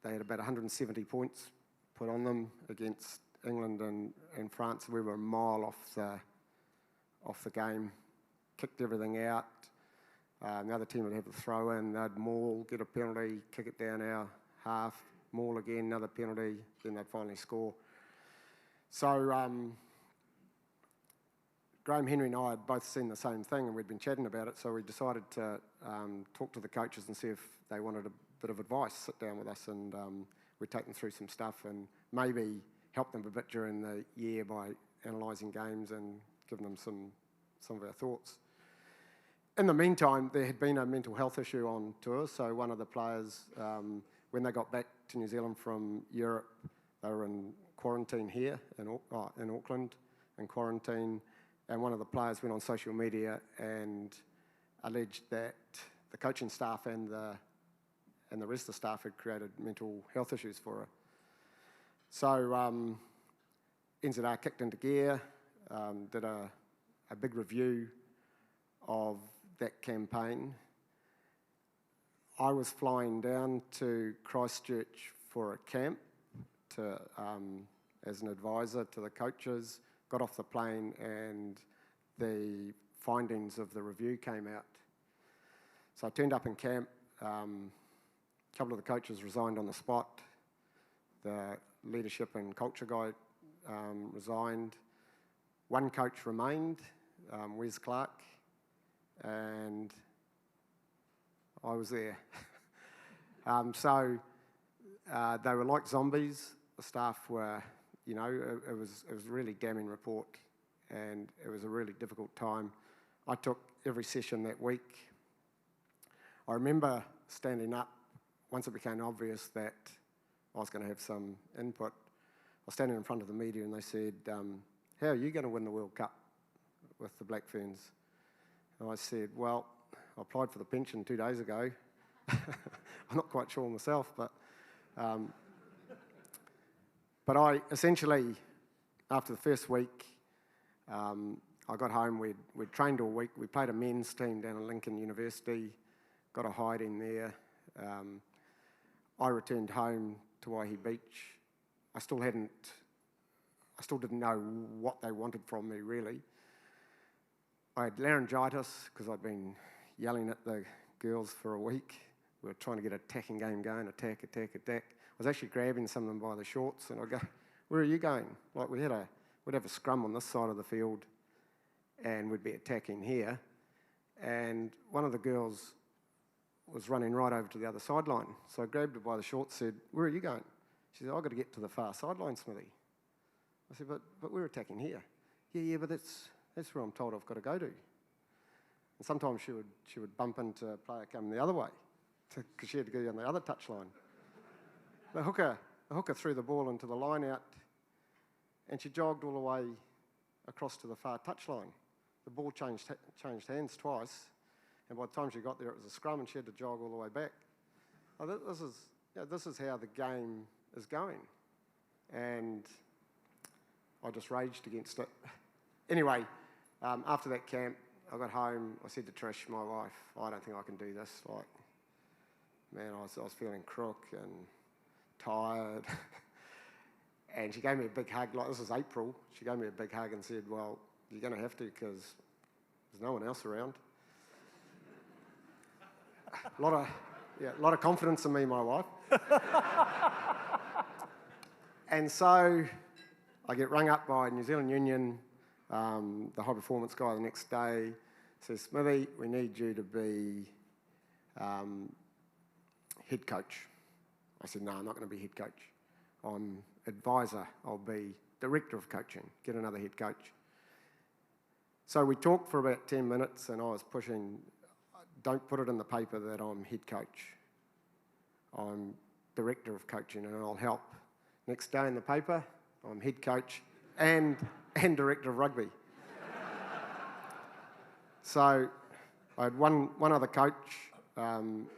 Speaker 4: they had about 170 points put on them against England and France. We were a mile off the game, kicked everything out. The other team would have a throw in, they'd maul, get a penalty, kick it down our half, maul again, another penalty, then they'd finally score. So Graham, Henry and I had both seen the same thing, and we'd been chatting about it, so we decided to talk to the coaches and see if they wanted a bit of advice, sit down with us, and we'd take them through some stuff and maybe help them a bit during the year by analysing games and giving them some of our thoughts. In the meantime, there had been a mental health issue on tour, so one of the players, when they got back to New Zealand from Europe, they were in quarantine here in Auckland, in quarantine, and one of the players went on social media and alleged that the coaching staff and the rest of the staff had created mental health issues for her. So NZR kicked into gear, did a big review of that campaign. I was flying down to Christchurch for a camp as an advisor to the coaches, got off the plane, and the findings of the review came out. So I turned up in camp. A couple of the coaches resigned on the spot. The leadership and culture guy resigned. One coach remained, Wes Clark, and I was there. So they were like zombies. The staff were, it was a really damning report, and it was a really difficult time. I took every session that week. I remember standing up once it became obvious that I was going to have some input. I was standing in front of the media and they said, how are you going to win the World Cup with the Black Ferns? And I said, well, I applied for the pension 2 days ago. I'm not quite sure myself, but I essentially, after the first week, I got home. We'd trained all week. We played a men's team down at Lincoln University, got a hide in there. I returned home to Waihi Beach. I still didn't know what they wanted from me, really. I had laryngitis because I'd been yelling at the girls for a week. We were trying to get an attacking game going, attack. I was actually grabbing some of them by the shorts, and I'd go, where are you going? Like we'd have a scrum on this side of the field, and we'd be attacking here. And one of the girls was running right over to the other sideline. So I grabbed her by the shorts, said, where are you going? She said, I've got to get to the far sideline, Smithy. I said, but we're attacking here. Yeah, but that's where I'm told I've got to go to. And sometimes she would bump into a player coming the other way because she had to go down the other touchline. The hooker threw the ball into the line out, and she jogged all the way across to the far touchline. The ball changed hands twice, and by the time she got there, it was a scrum, and she had to jog all the way back. Oh, this is how the game is going, and I just raged against it. Anyway, after that camp, I got home. I said to Trish, my wife, I don't think I can do this. Like, man, I was feeling crook and tired. And she gave me a big hug. Like, this was April. She gave me a big hug and said, well, you're going to have to because there's no one else around. A lot of confidence in me, my wife. And so I get rung up by New Zealand Union, the high performance guy the next day says, Smithy, we need you to be head coach. I said, no, I'm not going to be head coach. I'm advisor. I'll be director of coaching. Get another head coach. So we talked for about 10 minutes and I was pushing, don't put it in the paper that I'm head coach. I'm director of coaching and I'll help. Next day in the paper, I'm head coach and director of rugby. So I had one other coach,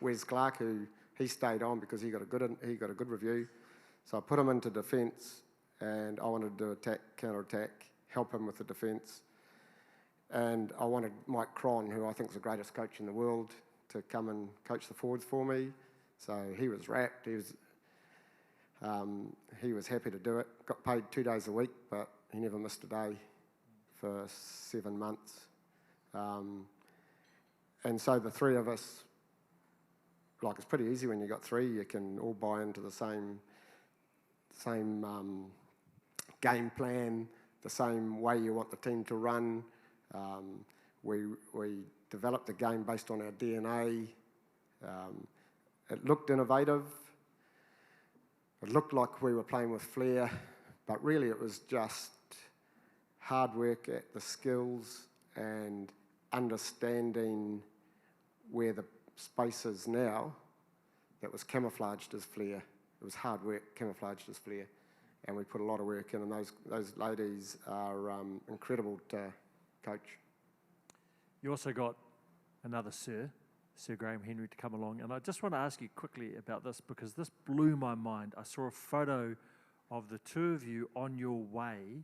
Speaker 4: Wes Clark, who he stayed on because he got a good review. So I put him into defence, and I wanted to do attack, counter-attack, help him with the defence. And I wanted Mike Cron, who I think is the greatest coach in the world, to come and coach the forwards for me. So he was wrapped. He was happy to do it. Got paid 2 days a week, but he never missed a day for 7 months. And so the three of us, like, it's pretty easy when you got three. You can all buy into the same game plan, the same way you want the team to run. We developed the game based on our DNA. It looked innovative. It looked like we were playing with flair, but really it was just hard work at the skills and understanding where the space is now that was camouflaged as flair. It was hard work camouflaged as flair, and we put a lot of work in, and those ladies are incredible to coach.
Speaker 1: You also got another Sir Graham Henry, to come along. And I just want to ask you quickly about this, because this blew my mind. I saw a photo of the two of you on your way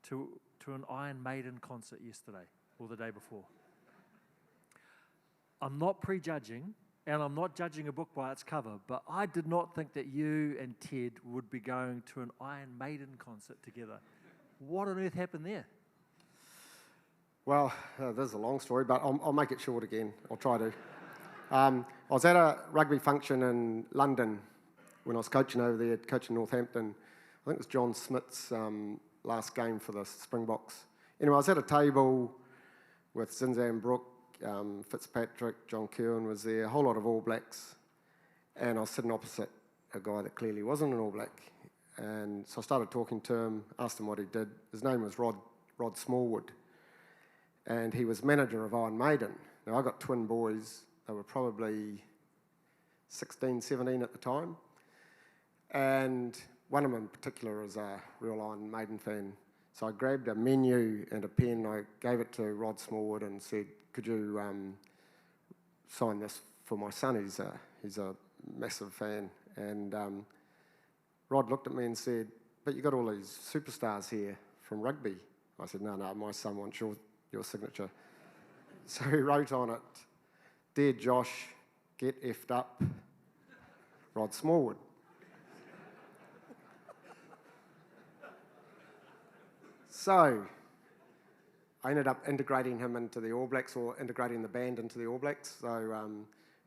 Speaker 1: to an Iron Maiden concert yesterday, or the day before. I'm not prejudging, and I'm not judging a book by its cover, but I did not think that you and Ted would be going to an Iron Maiden concert together. What on earth happened there?
Speaker 4: Well, this is a long story, but I'll make it short again. I'll try to. I was at a rugby function in London when I was coaching over there, coaching Northampton. I think it was John Smith's last game for the Springboks. Anyway, I was at a table with Zinzan Brooke, Fitzpatrick, John Kirwan was there, a whole lot of All Blacks, and I was sitting opposite a guy that clearly wasn't an All Black. And so I started talking to him, asked him what he did. His name was Rod Smallwood, and he was manager of Iron Maiden. Now, I got twin boys. They were probably 16, 17 at the time. And one of them in particular is a real Iron Maiden fan. So I grabbed a menu and a pen. I gave it to Rod Smallwood and said, could you sign this for my son? He's a massive fan. And Rod looked at me and said, but you got all these superstars here from rugby. I said, no, my son wants your signature. So he wrote on it, Dear Josh, get effed up, Rod Smallwood. So I ended up integrating him into the All Blacks, or integrating the band into the All Blacks. So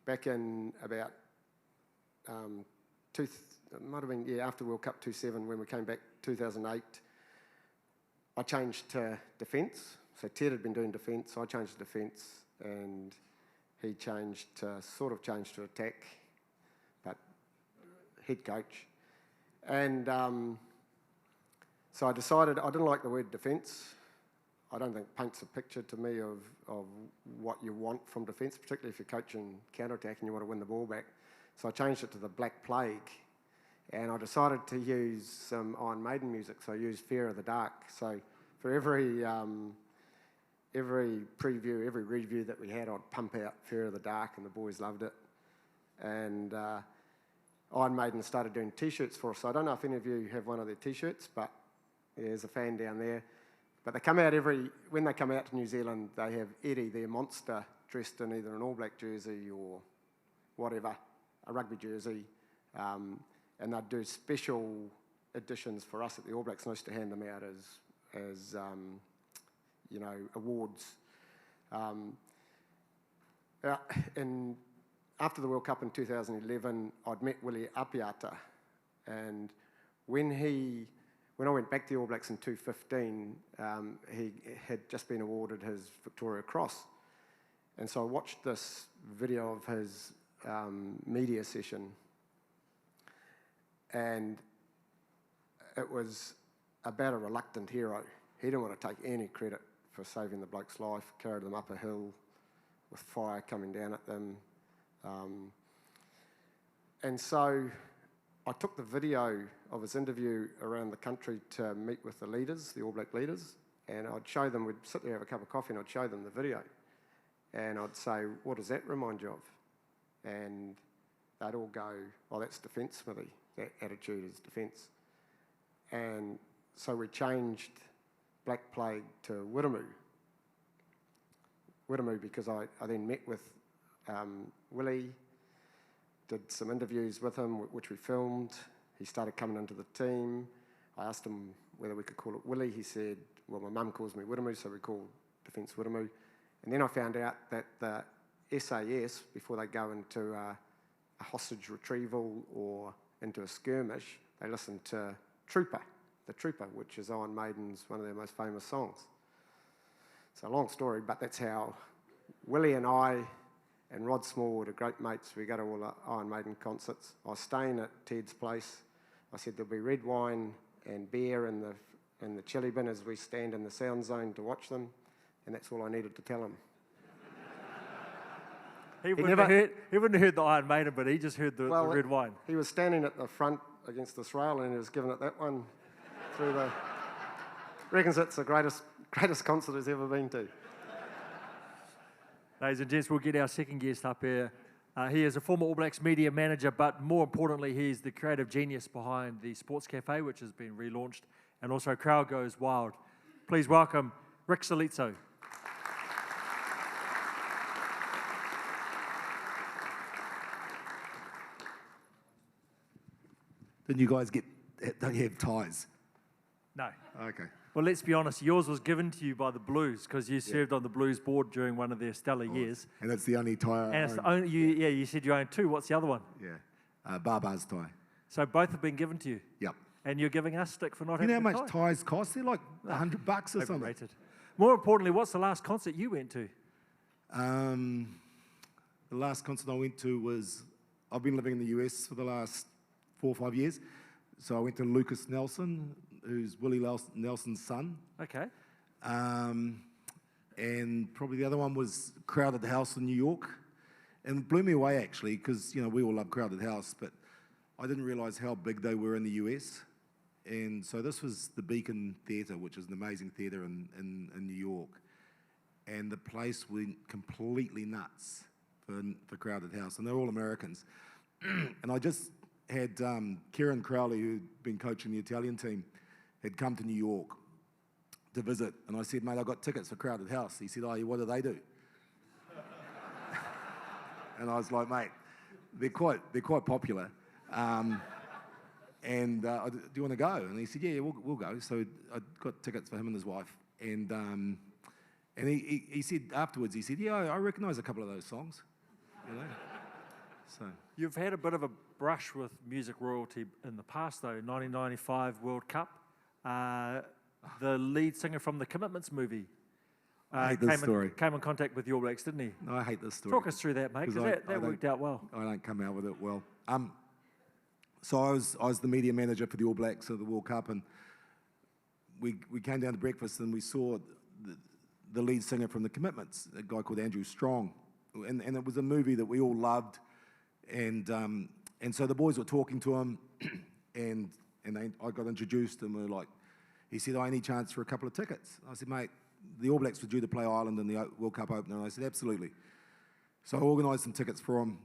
Speaker 4: back in about, it might have been, after World Cup 2007, when we came back 2008, I changed to defence. So Ted had been doing defence, so I changed to defence, and he sort of changed to attack, but head coach. And so I decided I didn't like the word defence. I don't think it paints a picture to me of what you want from defence, particularly if you're coaching counter-attack and you want to win the ball back. So I changed it to the Black Plague, and I decided to use some Iron Maiden music, so I used Fear of the Dark. So for every preview, every review that we had, I'd pump out Fear of the Dark, and the boys loved it. And Iron Maiden started doing T-shirts for us. So I don't know if any of you have one of their T-shirts, but there's a fan down there. But they come out when they come out to New Zealand, they have Eddie, their monster, dressed in either an All Black jersey or whatever, a rugby jersey. And they'd do special editions for us at the All Blacks, and I used to hand them out as awards. And after the World Cup in 2011, I'd met Willie Apiata, and when I went back to the All Blacks in 2015, he had just been awarded his Victoria Cross. And so I watched this video of his media session, and it was about a reluctant hero. He didn't want to take any credit for saving the bloke's life, carried them up a hill with fire coming down at them. And so I took the video of his interview around the country to meet with the leaders, the All Black leaders, and I'd show them, we'd sit there, have a cup of coffee, and I'd show them the video. And I'd say, what does that remind you of? And they'd all go, oh, that's defence, Smithy. That attitude is defence. And so we changed Black Plague to Wiremu. Wiremu because I then met with Willie, did some interviews with him, which we filmed. He started coming into the team. I asked him whether we could call it Willie. He said, well, my mum calls me Wiremu, so we call Defence Wiremu. And then I found out that the SAS, before they go into a hostage retrieval or into a skirmish, they listen to Trooper, the Trooper, which is Iron Maiden's one of their most famous songs. It's a long story, but that's how Willie and I and Rod Smallwood are great mates. We go to all the Iron Maiden concerts. I was staying at Ted's place. I said there'll be red wine and beer in the chili bin as we stand in the sound zone to watch them, and that's all I needed to tell him.
Speaker 1: He wouldn't have heard the Iron Maiden, but he just heard the red wine.
Speaker 4: He was standing at the front against this rail, and he was giving it that one through the... Reckons it's the greatest concert he's ever been to.
Speaker 1: Ladies and gents, we'll get our second guest up here. He is a former All Blacks media manager, but more importantly, he's the creative genius behind the Sports Cafe, which has been relaunched, and also Crowd Goes Wild. Please welcome Rick Salizzo.
Speaker 5: Didn't you guys don't you have ties?
Speaker 1: No.
Speaker 5: Okay.
Speaker 1: Well, let's be honest, yours was given to you by the Blues because you served on the Blues board during one of their stellar years.
Speaker 5: And it's the only tie
Speaker 1: And it's the only, you said you own two. What's the other one?
Speaker 5: Yeah. Barbar's tie.
Speaker 1: So both have been given to you?
Speaker 5: Yep.
Speaker 1: And you're giving us stick for not
Speaker 5: You know
Speaker 1: having
Speaker 5: how
Speaker 1: a
Speaker 5: much
Speaker 1: tie?
Speaker 5: ties cost? They're like $100 or something.
Speaker 1: Overrated. More importantly, what's the last concert you went to?
Speaker 5: The last concert I went to was, I've been living in the US for the last 4 or 5 years. So I went to Lucas Nelson, who's Willie Nelson's son.
Speaker 1: Okay.
Speaker 5: And probably the other one was Crowded House in New York. And it blew me away, actually, because, you know, we all love Crowded House, but I didn't realise how big they were in the US. And so this was the Beacon Theatre, which is an amazing theatre in New York. And the place went completely nuts for Crowded House. And they're all Americans. And I just had Kieran Crowley, who'd been coaching the Italian team, had come to New York to visit. And I said, mate, I got tickets for Crowded House. He said, oh, what do they do? And I was like, mate, they're quite popular. Do you want to go? And he said, yeah, we'll go. So I got tickets for him and his wife. And he said afterwards, he said, yeah, I recognise a couple of those songs. You know? So
Speaker 1: You've had a bit of a brush with music royalty in the past, though. 1995 World Cup. The lead singer from the Commitments movie
Speaker 5: I hate this story.
Speaker 1: Came in contact with the All Blacks, didn't he?
Speaker 5: No, I hate this story.
Speaker 1: Talk us through that, mate, because that worked out well.
Speaker 5: I don't come out with it well. So I was the media manager for the All Blacks at the World Cup, and we came down to breakfast and we saw the lead singer from the Commitments, a guy called Andrew Strong, and it was a movie that we all loved, and so the boys were talking to him, and I got introduced, and we were like, he said, any chance for a couple of tickets? I said, mate, the All Blacks were due to play Ireland in the World Cup opener, and I said, absolutely. So I organised some tickets for him.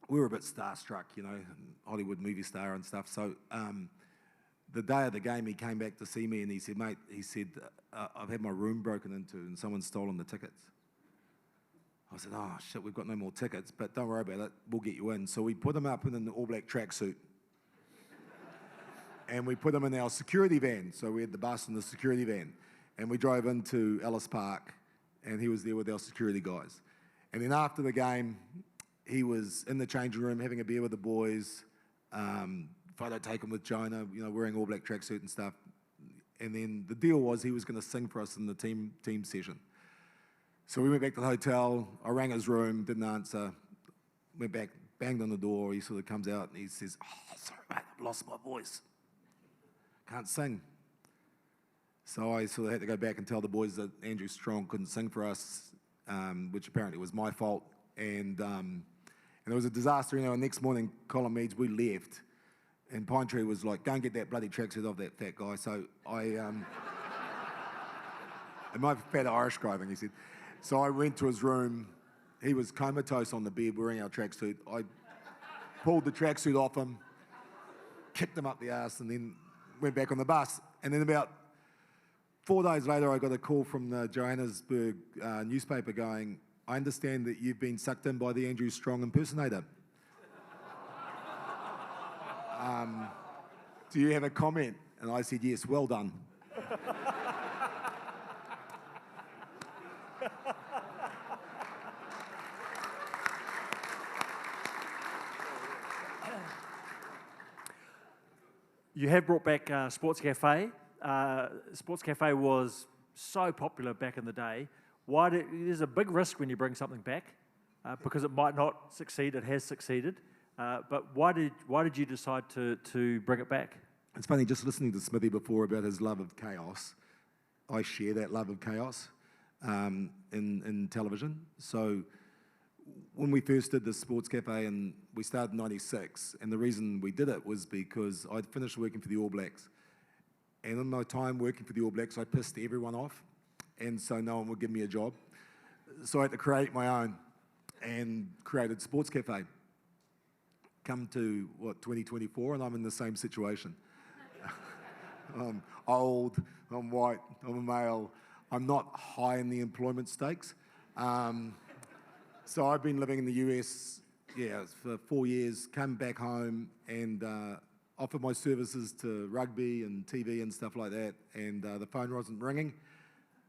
Speaker 5: We were a bit starstruck, you know, Hollywood movie star and stuff. So the day of the game, he came back to see me, and he said, mate, I've had my room broken into, and someone's stolen the tickets. I said, oh, shit, we've got no more tickets, but don't worry about it, we'll get you in. So we put him up in an All Black tracksuit. And we put him in our security van. So we had the bus and the security van. And we drove into Ellis Park, and he was there with our security guys. And then after the game, he was in the changing room having a beer with the boys, photo taken with Jonah, you know, wearing All Black tracksuit and stuff. And then the deal was he was going to sing for us in the team session. So we went back to the hotel. I rang his room, didn't answer. Went back, banged on the door. He sort of comes out and he says, oh, sorry, mate, I've lost my voice. Can't sing. So I sort of had to go back and tell the boys that Andrew Strong couldn't sing for us, which apparently was my fault. And it was a disaster, you know. And next morning, Colin Meads, we left. And we put him up in an All Black tracksuit. And we put him in our security van. And we drove into Ellis Park. And he was in the changing room having a beer with the boys, photo taken with Jonah, you know, wearing All Black tracksuit and stuff. And then the deal was he was going to sing for us in the team session. So we went back to the hotel. I rang his room, didn't answer. Went back, banged on the door. He sort of comes out and he says, oh, sorry, mate, I've lost my voice. Can't sing. So I sort of had to go back and tell the boys that Andrew Strong couldn't sing for us, which apparently was my fault. And it was a disaster, you know, and next morning, Colin Meads, we left. And Pine Tree was like, go and get that bloody tracksuit off that fat guy. So am I fat Irish guy, I think he said. So I went to his room. He was comatose on the bed wearing our tracksuit. I pulled the tracksuit off him, kicked him up the arse, and then went back on the bus. And then about 4 days later, I got a call from the Johannesburg newspaper going, I understand that you've been sucked in by the Andrew Strong impersonator. Do you have a comment? And I said, yes, well done.
Speaker 1: You have brought back Sports Cafe. Sports Cafe was so popular back in the day. There's a big risk when you bring something back because it might not succeed. It has succeeded. But why did you decide to bring it back?
Speaker 5: It's funny, just listening to Smithy before about his love of chaos. I share that love of chaos in television. So when we first did the Sports Cafe, and we started in '96, and the reason we did it was because I'd finished working for the All Blacks. And in my time working for the All Blacks, I pissed everyone off, and so no one would give me a job. So I had to create my own, and created Sports Cafe. Come to, 2024, and I'm in the same situation. I'm old, I'm white, I'm a male. I'm not high in the employment stakes. So I've been living in the US, for 4 years, come back home and offered my services to rugby and TV and stuff like that, and the phone wasn't ringing.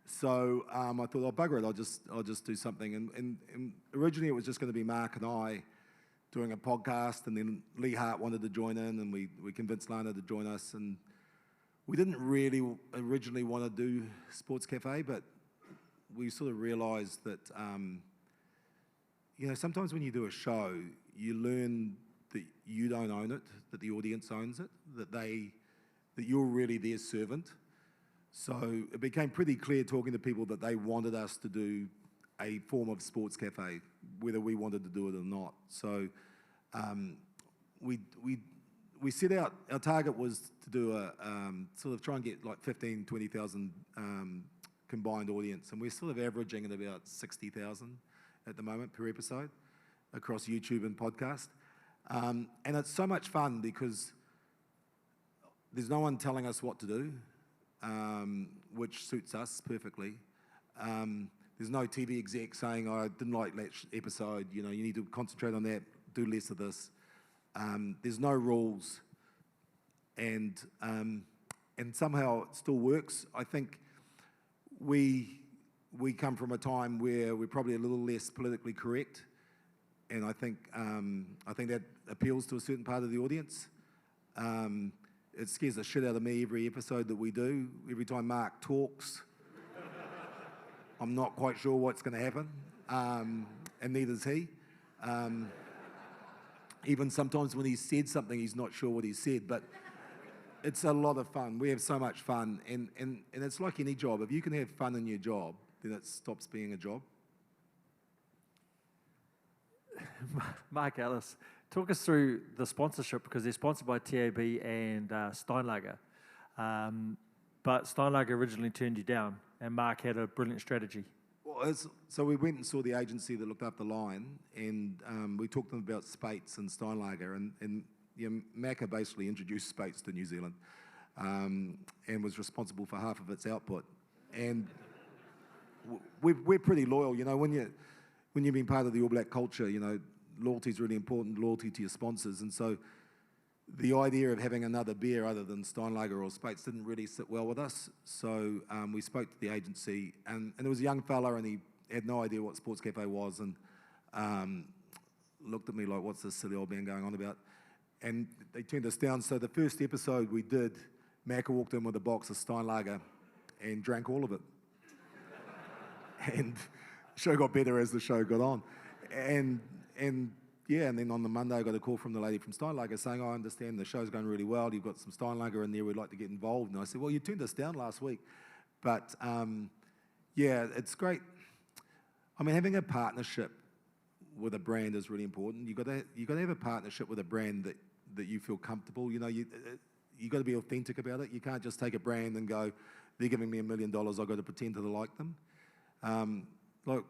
Speaker 5: So I thought, oh, bugger it, I'll just do something. And originally it was just going to be Mark and I doing a podcast, and then Lee Hart wanted to join in, and we convinced Lana to join us. And we didn't really originally want to do Sports Cafe, but we sort of realised that, sometimes when you do a show, you learn that you don't own it, that the audience owns it, that you're really their servant. So it became pretty clear talking to people that they wanted us to do a form of Sports Cafe, whether we wanted to do it or not. So we set out, our target was to do a sort of try and get like 15, 20,000 combined audience, and we're sort of averaging at about 60,000 at the moment per episode across YouTube and podcast. And it's so much fun because there's no one telling us what to do, which suits us perfectly. There's no TV exec saying, oh, I didn't like that episode, you need to concentrate on that, do less of this. There's no rules, and somehow it still works. I think we come from a time where we're probably a little less politically correct, and I think that appeals to a certain part of the audience. It scares the shit out of me every episode that we do. Every time Mark talks, I'm not quite sure what's going to happen, and neither's he. Even sometimes when he said something, he's not sure what he said, but it's a lot of fun. We have so much fun, and it's like any job. If you can have fun in your job, then it stops being a job.
Speaker 1: Mark Ellis, talk us through the sponsorship, because they're sponsored by TAB and Steinlager. But Steinlager originally turned you down, and Mark had a brilliant strategy.
Speaker 5: Well, so we went and saw the agency that looked after Line, and we talked to them about Spates and Steinlager, and Macca basically introduced Spates to New Zealand, and was responsible for half of its output. And we're pretty loyal, when you've been part of the All Black culture, loyalty is really important, loyalty to your sponsors, and so the idea of having another beer other than Steinlager or Spates didn't really sit well with us. So we spoke to the agency, and there was a young fella, and he had no idea what Sports Cafe was, and looked at me like, what's this silly old man going on about? And they turned us down. So the first episode we did, Macca walked in with a box of Steinlager and drank all of it. And the show got better as the show got on. And then on the Monday, I got a call from the lady from Steinlager saying, I understand the show's going really well. You've got some Steinlager in there. We'd like to get involved. And I said, well, you turned us down last week. But, it's great. I mean, having a partnership with a brand is really important. You've got to have a partnership with a brand that you feel comfortable. You know, you got to be authentic about it. You can't just take a brand and go, they're giving me $1 million, I've got to pretend to like them. Like,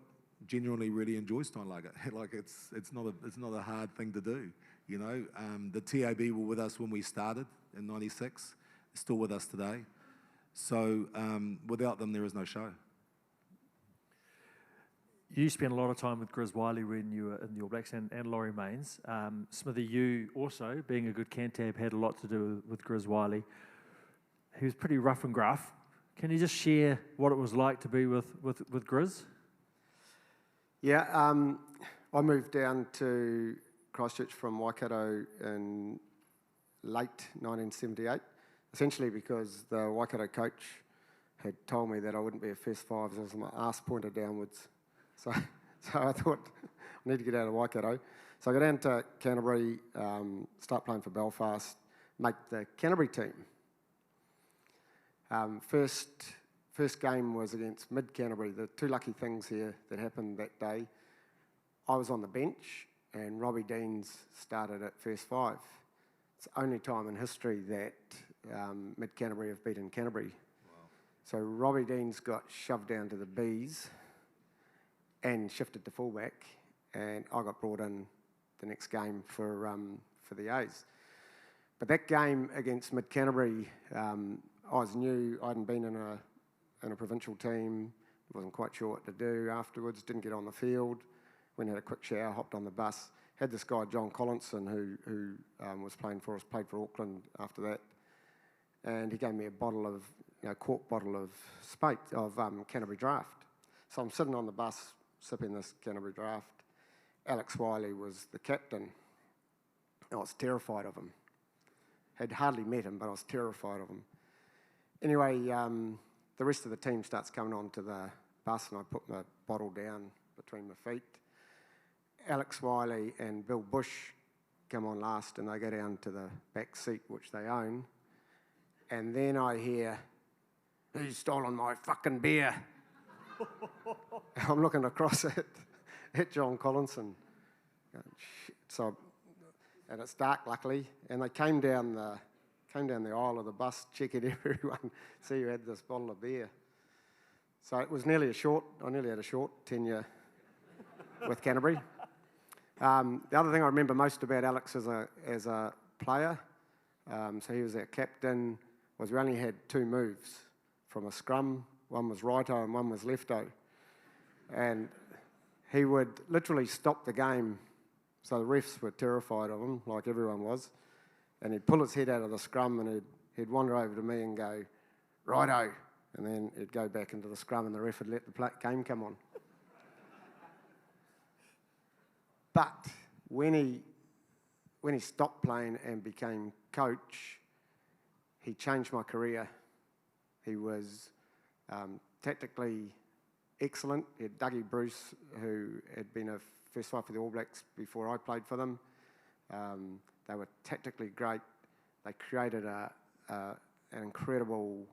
Speaker 5: genuinely really enjoy Steinlager. Like, it's not a hard thing to do, you know. The TAB were with us when we started in '96, still with us today. So without them, there is no show.
Speaker 1: You spent a lot of time with Grizz Wiley when you were in the All Blacks and Laurie Mains. Smithy, you also, being a good Cantab, had a lot to do with Grizz Wiley. He was pretty rough and gruff. Can you just share what it was like to be with Grizz?
Speaker 4: Yeah, I moved down to Christchurch from Waikato in late 1978, essentially because the Waikato coach had told me that I wouldn't be a first five as my arse pointed downwards. So I thought, I need to get out of Waikato. So I got down to Canterbury, start playing for Belfast, make the Canterbury team. First game was against Mid-Canterbury. The two lucky things here that happened that day, I was on the bench and Robbie Deans started at first five. It's the only time in history that Mid-Canterbury have beaten Canterbury. Wow. So Robbie Deans got shoved down to the Bs and shifted to fullback, and I got brought in the next game for the A's. But that game against Mid-Canterbury, I was new. I hadn't been in a provincial team. Wasn't quite sure what to do afterwards. Didn't get on the field. Went and had a quick shower. Hopped on the bus. Had this guy John Collinson who was playing for us. Played for Auckland after that, and he gave me a bottle of quart bottle of Spate of Canterbury Draft. So I'm sitting on the bus sipping this Canterbury Draft. Alex Wiley was the captain. I was terrified of him. Had hardly met him, but I was terrified of him. Anyway, the rest of the team starts coming onto the bus, and I put my bottle down between my feet. Alex Wiley and Bill Bush come on last, and they go down to the back seat, which they own. And then I hear, "Who's stolen my fucking beer?" I'm looking across at John Collinson. So, and it's dark, luckily, and they came down the aisle of the bus, checking everyone, see who had this bottle of beer. So it was I nearly had a short tenure with Canterbury. The other thing I remember most about Alex as a player, so he was our captain, was we only had two moves from a scrum. One was righto and one was lefto. And he would literally stop the game, so the refs were terrified of him, like everyone was. And he'd pull his head out of the scrum and he'd wander over to me and go, "Righto." And then he'd go back into the scrum and the ref would let the game come on. But when he stopped playing and became coach, he changed my career. He was tactically excellent. He had Dougie Bruce, who had been a first five for the All Blacks before I played for them. They were tactically great. They created an incredible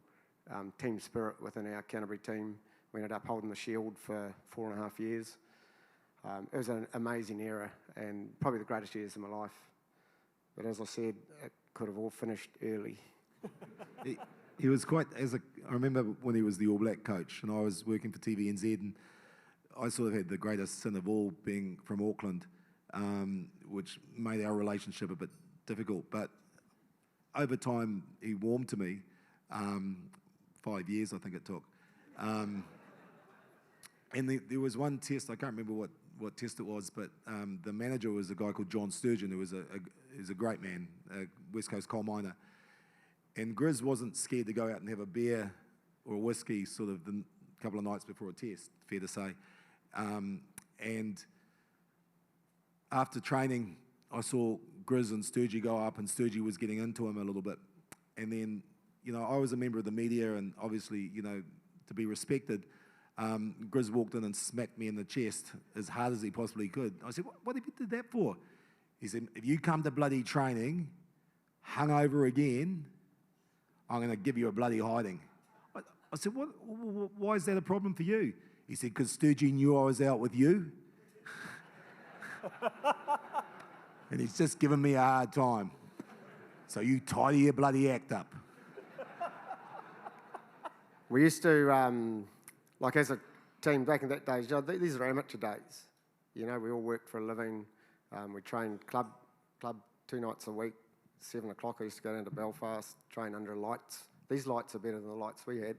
Speaker 4: team spirit within our Canterbury team. We ended up holding the shield for 4.5 years. It was an amazing era and probably the greatest years of my life. But as I said, it could have all finished early.
Speaker 5: He was quite, I remember when he was the All Black coach and I was working for TVNZ, and I sort of had the greatest sin of all being from Auckland, which made our relationship a bit difficult. But over time, he warmed to me. 5 years, I think it took. And there was one test, I can't remember what test it was, but the manager was a guy called John Sturgeon, who was a great man, a West Coast coal miner. And Grizz wasn't scared to go out and have a beer or a whiskey sort of the couple of nights before a test, fair to say. And after training, I saw Grizz and Sturgey go up, and Sturgey was getting into him a little bit. And then, I was a member of the media, and obviously, to be respected, Grizz walked in and smacked me in the chest as hard as he possibly could. I said, what have you did that for? He said, if you come to bloody training hungover again, I'm going to give you a bloody hiding. I said, why is that a problem for you? He said, because Sturgey knew I was out with you. And he's just given me a hard time. So you tidy your bloody act up.
Speaker 4: We used to, like as a team back in that days, these are amateur days. You know, we all worked for a living. We trained club 2 nights a week, 7 o'clock. I used to go down to Belfast, train under lights. These lights are better than the lights we had.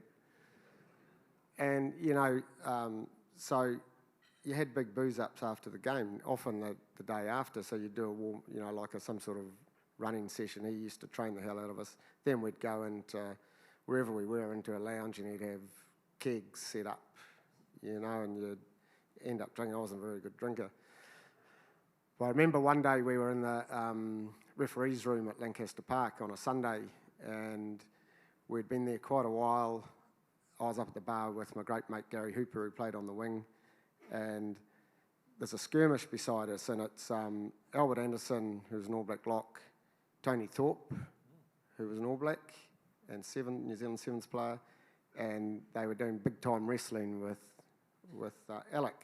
Speaker 4: And, you know, so you had big booze-ups after the game, often the day after, so you'd do a warm, you know, like some sort of running session. He used to train the hell out of us. Then we'd go into wherever we were, into a lounge, and he'd have kegs set up, you know, and you'd end up drinking. I wasn't a very good drinker. But I remember one day we were in the referee's room at Lancaster Park on a Sunday, and we'd been there quite a while. I was up at the bar with my great mate Gary Hooper, who played on the wing, and there's a skirmish beside us, and it's Albert Anderson, who's an All Black lock, Tony Thorpe, who was an All Black, and New Zealand Sevens player, and they were doing big-time wrestling with Alec.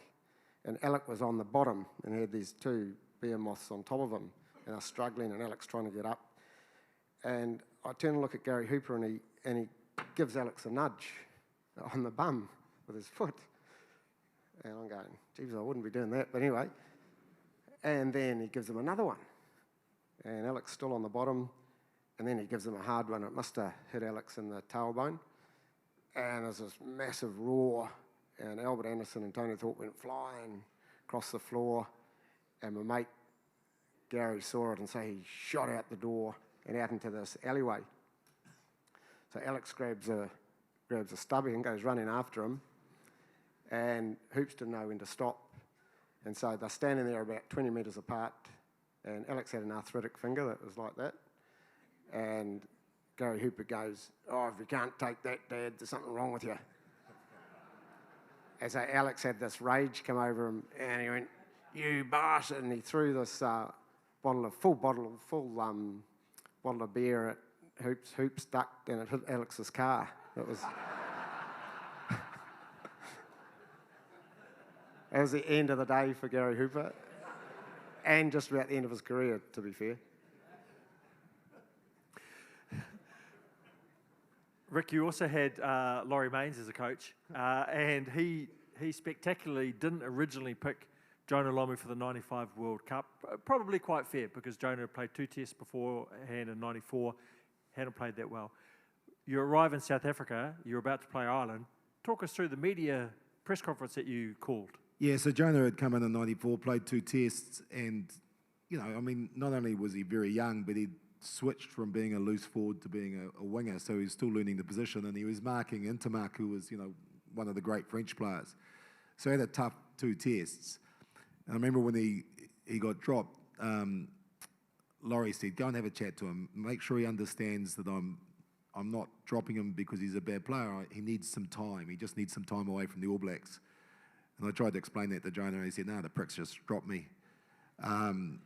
Speaker 4: And Alec was on the bottom, and he had these 2 bear moths on top of him, and I was struggling, and Alec's trying to get up. And I turn and look at Gary Hooper, and he gives Alex a nudge on the bum with his foot. And I'm going, geez, I wouldn't be doing that, but anyway. And then he gives him another one. And Alex still on the bottom, and then he gives him a hard one. It must have hit Alex in the tailbone. And there's this massive roar, and Albert Anderson and Tony Thorpe went flying across the floor, and my mate Gary saw it, and so he shot out the door and out into this alleyway. So Alex grabs a stubby and goes running after him, and Hoops didn't know when to stop. And so they're standing there about 20 metres apart, and Alex had an arthritic finger that was like that. And Gary Hooper goes, "Oh, if you can't take that, Dad, there's something wrong with you." And so Alex had this rage come over him, and he went, "You bastard!" And he threw this bottle of beer at Hoops. Hoops ducked, and it hit Alex's car. It was... That was the end of the day for Gary Hooper, and just about the end of his career, to be fair.
Speaker 1: Rick, you also had Laurie Mains as a coach, and he spectacularly didn't originally pick Jonah Lomu for the 95 World Cup. Probably quite fair, because Jonah had played 2 tests beforehand in 94, hadn't played that well. You arrive in South Africa, you're about to play Ireland. Talk us through the media press conference that you called.
Speaker 5: Yeah, so Jonah had come in 94, played 2 tests, and, you know, I mean, not only was he very young, but he'd switched from being a loose forward to being a winger, so he was still learning the position, and he was marking Intermark, who was, you know, one of the great French players. So he had a tough 2 tests. And I remember when he got dropped, Laurie said, "Go and have a chat to him. Make sure he understands that I'm not dropping him because he's a bad player. He needs some time. He just needs some time away from the All Blacks." And I tried to explain that to Jonah, and he said, "No, the pricks just dropped me."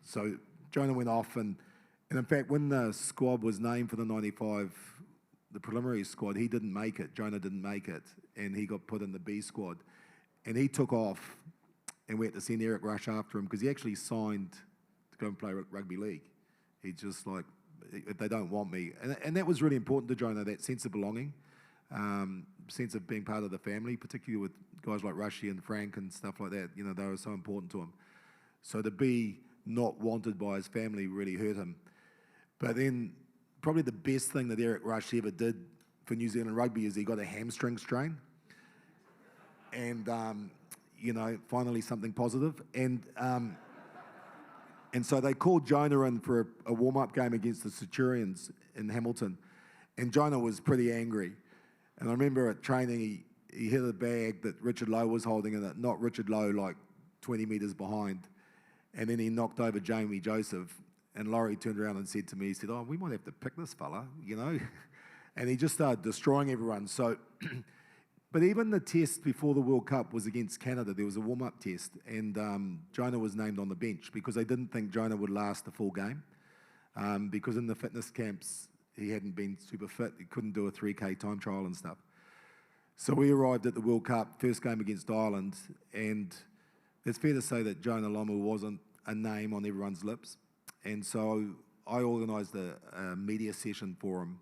Speaker 5: So Jonah went off, and in fact, when the squad was named for the 95, the preliminary squad, he didn't make it. Jonah didn't make it, and he got put in the B squad. And he took off, and we had to send Eric Rush after him, because he actually signed to go and play rugby league. He just like, if they don't want me. And that was really important to Jonah, that sense of belonging, sense of being part of the family, particularly with guys like Rushy and Frank and stuff like that. You know, they were so important to him. So to be not wanted by his family really hurt him. But then probably the best thing that Eric Rush ever did for New Zealand rugby is he got a hamstring strain. And, you know, finally something positive. And so they called Jonah in for a warm-up game against the Centurions in Hamilton. And Jonah was pretty angry. And I remember at training, he hit a bag that Richard Lowe was holding, and it knocked Richard Lowe like 20 metres behind. And then he knocked over Jamie Joseph. And Laurie turned around and said to me, he said, "Oh, we might have to pick this fella, you know." And he just started destroying everyone. So, but even the test before the World Cup was against Canada. There was a warm-up test, and Jonah was named on the bench because they didn't think Jonah would last the full game. Because in the fitness camps, he hadn't been super fit. He couldn't do a 3K time trial and stuff. So we arrived at the World Cup, first game against Ireland, and it's fair to say that Jonah Lomu wasn't a name on everyone's lips. And so I organised a media session for him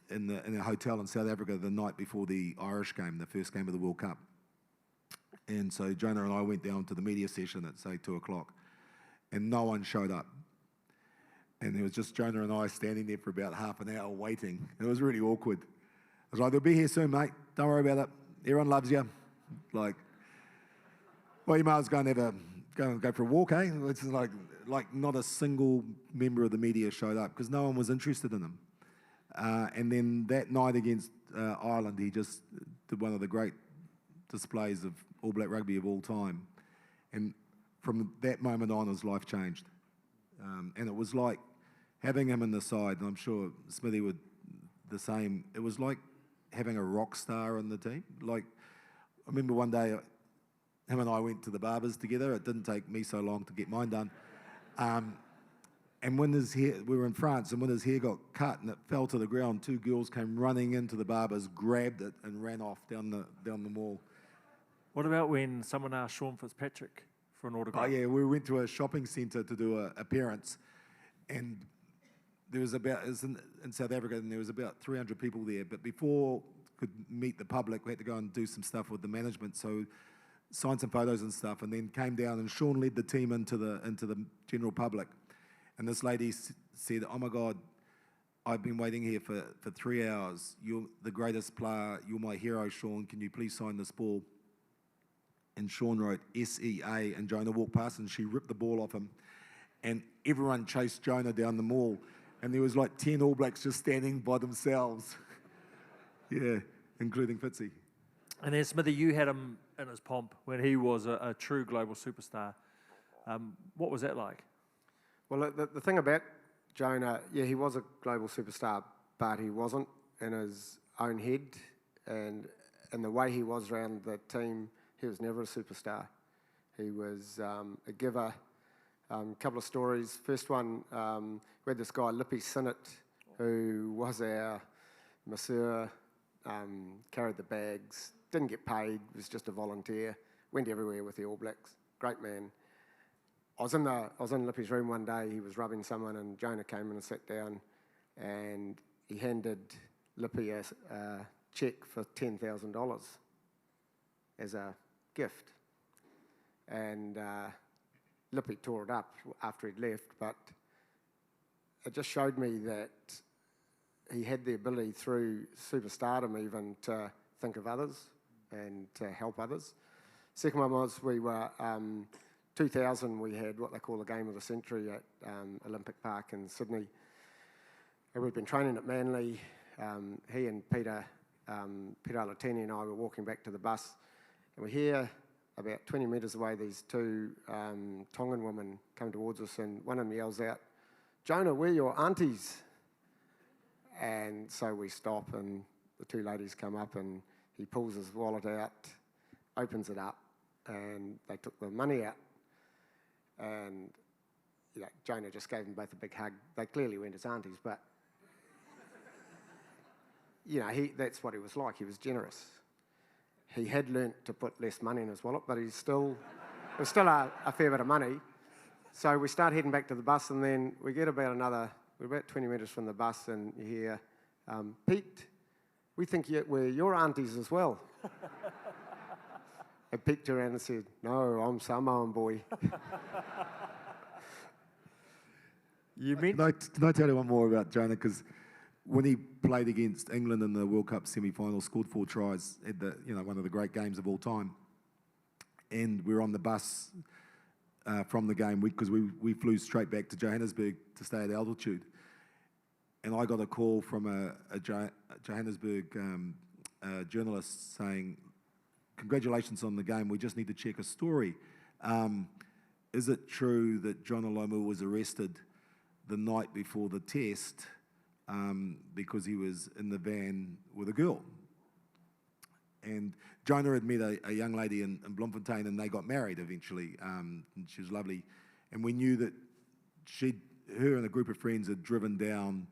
Speaker 5: in a hotel in South Africa the night before the Irish game, the first game of the World Cup. And so Jonah and I went down to the media session at, say, 2 o'clock, and no one showed up. And it was just Jonah and I standing there for about half an hour waiting. It was really awkward. I was like, they'll be here soon, mate. Don't worry about it. Everyone loves you. Like, well, you might as well go for a walk, eh? It's like not a single member of the media showed up because no one was interested in him. And then that night against Ireland, he just did one of the great displays of All Black rugby of all time. And from that moment on, his life changed. And it was like having him in the side, and I'm sure Smithy would the same. It was like having a rock star in the team. Like, I remember one day, him and I went to the barbers together. It didn't take me so long to get mine done. And when his hair, we were in France, and when his hair got cut and it fell to the ground, 2 girls came running into the barbers, grabbed it, and ran off down the mall.
Speaker 1: What about when someone asked Sean Fitzpatrick for an autograph?
Speaker 5: Oh yeah, we went to a shopping centre to do an appearance, and there was it was in South Africa, and there was about 300 people there. But before could meet the public, we had to go and do some stuff with the management. So signed some photos and stuff, and then came down, and Sean led the team into the general public. And this lady said, "Oh my God, I've been waiting here for 3 hours. You're the greatest player. You're my hero, Sean. Can you please sign this ball?" And Sean wrote SEA, and Jonah walked past, and she ripped the ball off him. And everyone chased Jonah down the mall, and there was like 10 All Blacks just standing by themselves. Yeah, including Fitzy.
Speaker 1: And then Smithy, you had him in his pomp when he was a true global superstar. What was that like?
Speaker 4: Well, the thing about Jonah, yeah, he was a global superstar, but he wasn't in his own head, and in the way he was around the team, he was never a superstar. He was a giver. Couple of stories. First one, we had this guy, Lippy Sinnott, who was our masseur, carried the bags, didn't get paid, was just a volunteer, went everywhere with the All Blacks. Great man. I was in Lippy's room one day, he was rubbing someone, and Jonah came in and sat down, and he handed Lippy a cheque for $10,000 as a gift. And Lippy tore it up after he'd left, but it just showed me that he had the ability through superstardom even to think of others and to help others. Second one was we were, 2000, we had what they call the Game of the Century at Olympic Park in Sydney. And we'd been training at Manly. He and Peter Alatini and I were walking back to the bus, and we hear about 20 metres away these 2 Tongan women come towards us, and one of them yells out, "Jonah, we're your aunties." And so we stop, and the 2 ladies come up, and he pulls his wallet out, opens it up, and they took the money out. And Jonah just gave them both a big hug. They clearly weren't his aunties, but that's what he was like. He was generous. He had learnt to put less money in his wallet, but it was still a fair bit of money. So we start heading back to the bus, and then we get we're about 20 metres from the bus, and you hear, "Pete, we think we're your aunties as well." And Pete turned around and said, "No, I'm Samoan boy."
Speaker 5: Can I tell you one more about Jonah? Because when he played against England in the World Cup semi-final, scored 4 tries, had one of the great games of all time. And we were on the bus from the game because we flew straight back to Johannesburg to stay at altitude. And I got a call from a Johannesburg journalist saying, "Congratulations on the game. We just need to check a story. Is it true that Jonah Lomu was arrested the night before the test because he was in the van with a girl?" And Jonah had met a young lady in Bloemfontein, and they got married eventually. And she was lovely. And we knew that her and a group of friends had driven down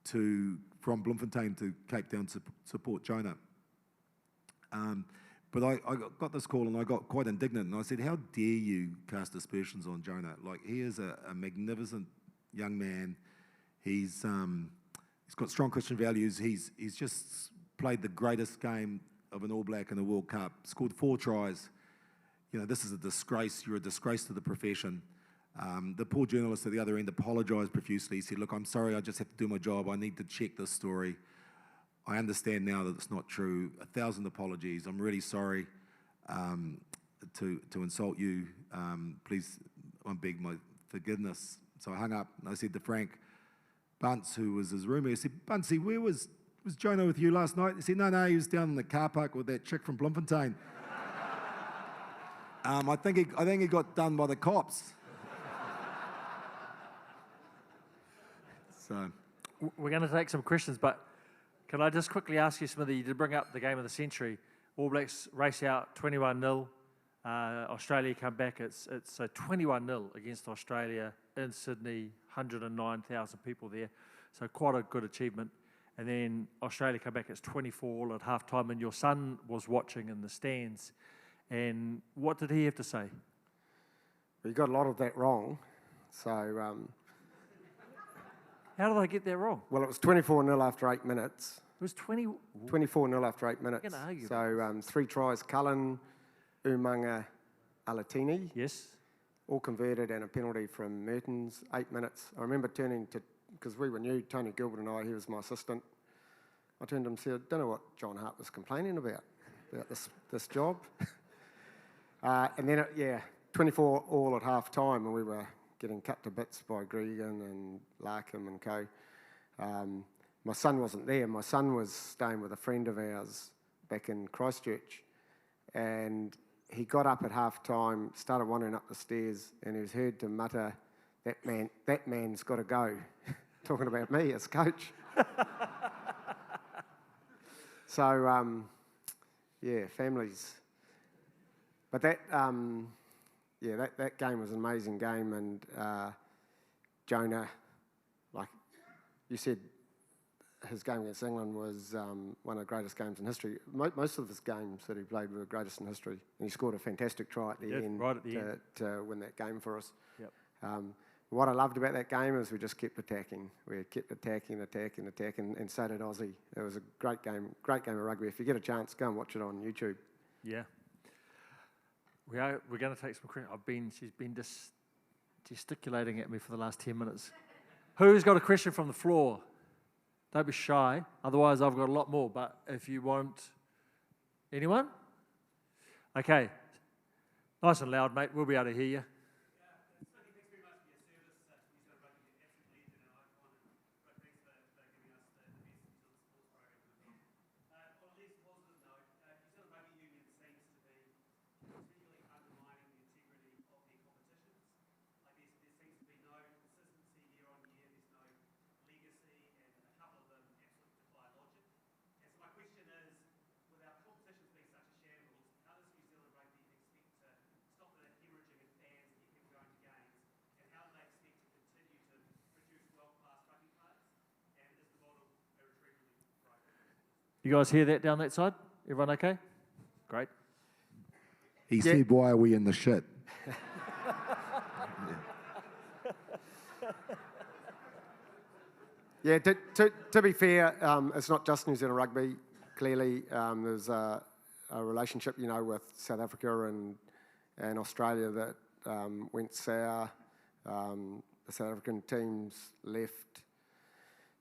Speaker 5: from Bloemfontein to Cape Town to support Jonah. But I got this call, and I got quite indignant, and I said, "How dare you cast aspersions on Jonah? Like, he is a magnificent young man. He's got strong Christian values. He's just played the greatest game of an All Black in the World Cup. Scored 4 tries. You know, this is a disgrace. You're a disgrace to the profession. The poor journalist at the other end apologised profusely. He said, "Look, I'm sorry. I just have to do my job. I need to check this story. I understand now that it's not true. 1,000 apologies. I'm really sorry to insult you. Please, I beg my forgiveness." So I hung up and I said to Frank Bunce, who was his roommate, I said, "Buncey, where was Jonah with you last night?" He said, No, he was down in the car park with that chick from Bloemfontein. I think he got done by the cops. So,
Speaker 1: We're going to take some questions, but can I just quickly ask you, Smithy, you did bring up the game of the century. All Blacks race out 21-0. Australia come back. It's 21-0 against Australia in Sydney, 109,000 people there. So quite a good achievement. And then Australia come back, it's 24 all at halftime, and your son was watching in the stands. And what did he have to say?
Speaker 4: We got a lot of that wrong. So,
Speaker 1: How did I get that wrong?
Speaker 4: well, it was 24-0 after 8 minutes.
Speaker 1: It was
Speaker 4: 24-0 after 8 minutes.
Speaker 1: gonna argue
Speaker 4: So 3 tries, Cullen, Umanga, Alatini,
Speaker 1: Yes.
Speaker 4: all converted, and a penalty from Mertens, 8 minutes. I remember turning to, because we were new, Tony Gilbert and I, he was my assistant. I turned to him and said, "I don't know what John Hart was complaining about this job." And then, 24 all at half time, and we were getting cut to bits by Gregan and Larkham and co. My son wasn't there. My son was staying with a friend of ours back in Christchurch, and he got up at half time, started wandering up the stairs, and he was heard to mutter, that man's got to go," talking about me as coach. So, families. But that game was an amazing game, and Jonah, like you said, his game against England was one of the greatest games in history. Most of his games that he played were the greatest in history, and he scored a fantastic try at the end,
Speaker 1: right at the end
Speaker 4: to win that game for us.
Speaker 1: Yep.
Speaker 4: What I loved about that game is we just kept attacking. We kept attacking, and so did Aussie. It was a great game of rugby. If you get a chance, go and watch it on YouTube.
Speaker 1: Yeah. We're going to take some questions. She's been gesticulating at me for the last 10 minutes. Who's got a question from the floor? Don't be shy. Otherwise, I've got a lot more. But if you want, anyone? Okay. Nice and loud, mate. We'll be able to hear you. You guys hear that down that side? Everyone okay? Great.
Speaker 5: he said, "Why are we in the shit?"
Speaker 4: Yeah, to be fair, it's not just New Zealand rugby. Clearly, there's a relationship, with South Africa and Australia that went sour. The South African teams left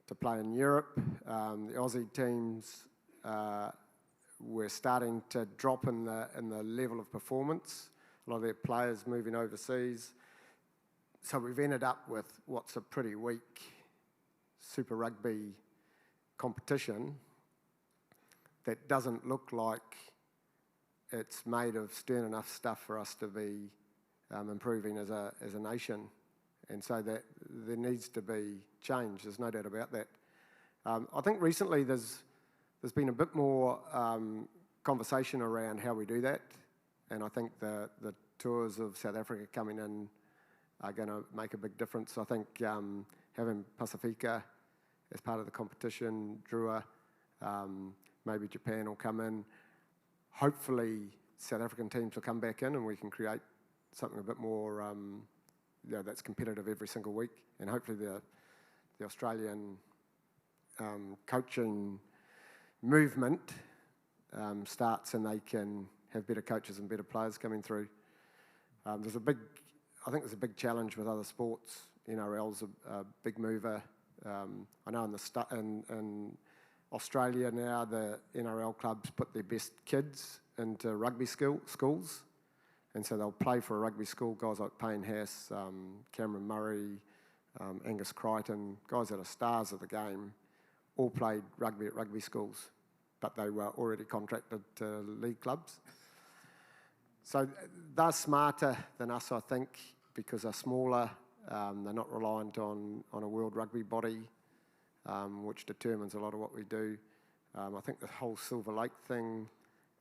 Speaker 4: to play in Europe. The Aussie teams were starting to drop in the level of performance. A lot of their players moving overseas. So we've ended up with what's a pretty weak Super Rugby competition that doesn't look like it's made of stern enough stuff for us to be improving as a nation. And so that there needs to be change. There's no doubt about that. I think recently there's been a bit more conversation around how we do that, and I think the tours of South Africa coming in are going to make a big difference. I think having Pacifica as part of the competition, Drua, maybe Japan will come in. Hopefully South African teams will come back in and we can create something a bit more that's competitive every single week, and hopefully the Australian coaching movement starts and they can have better coaches and better players coming through. I think there's a big challenge with other sports. NRL's a big mover. I know in Australia now, the NRL clubs put their best kids into rugby schools, and so they'll play for a rugby school. Guys like Payne Haas, Cameron Murray, Angus Crichton, guys that are stars of the game, all played rugby at rugby schools, but they were already contracted to league clubs. So they're smarter than us, I think, because they're smaller. They're not reliant on a world rugby body, which determines a lot of what we do. I think the whole Silver Lake thing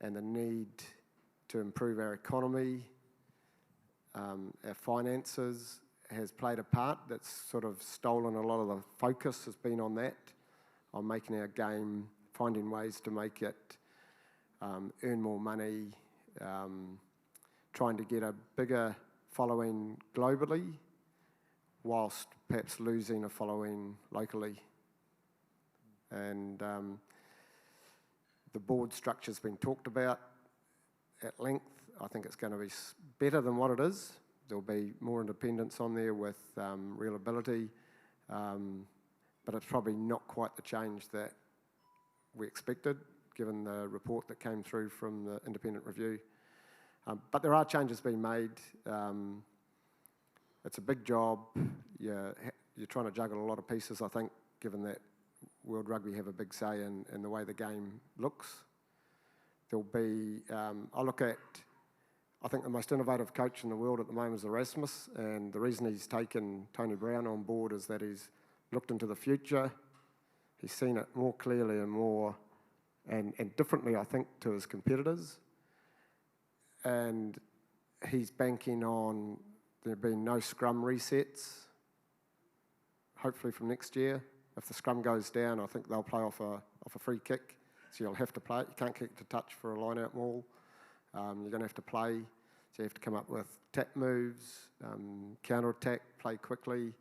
Speaker 4: and the need to improve our economy, our finances, has played a part. That's sort of stolen a lot of the focus has been on that, on making our game, finding ways to make it earn more money, trying to get a bigger following globally, whilst perhaps losing a following locally. And the board structure's been talked about at length. I think it's going to be better than what it is. There'll be more independence on there with real ability, but it's probably not quite the change that we expected, given the report that came through from the independent review. But there are changes being made. It's a big job. You're trying to juggle a lot of pieces, I think, given that World Rugby have a big say in the way the game looks. There'll be, I think the most innovative coach in the world at the moment is Erasmus, and the reason he's taken Tony Brown on board is that he's looked into the future. He's seen it more clearly and more, and differently, I think, to his competitors. And he's banking on there being no scrum resets, hopefully from next year. If the scrum goes down, I think they'll play off a free kick, so you'll have to play it. You can't kick to touch for a line-out maul. You're going to have to play, so you have to come up with tap moves, counter-attack, play quickly.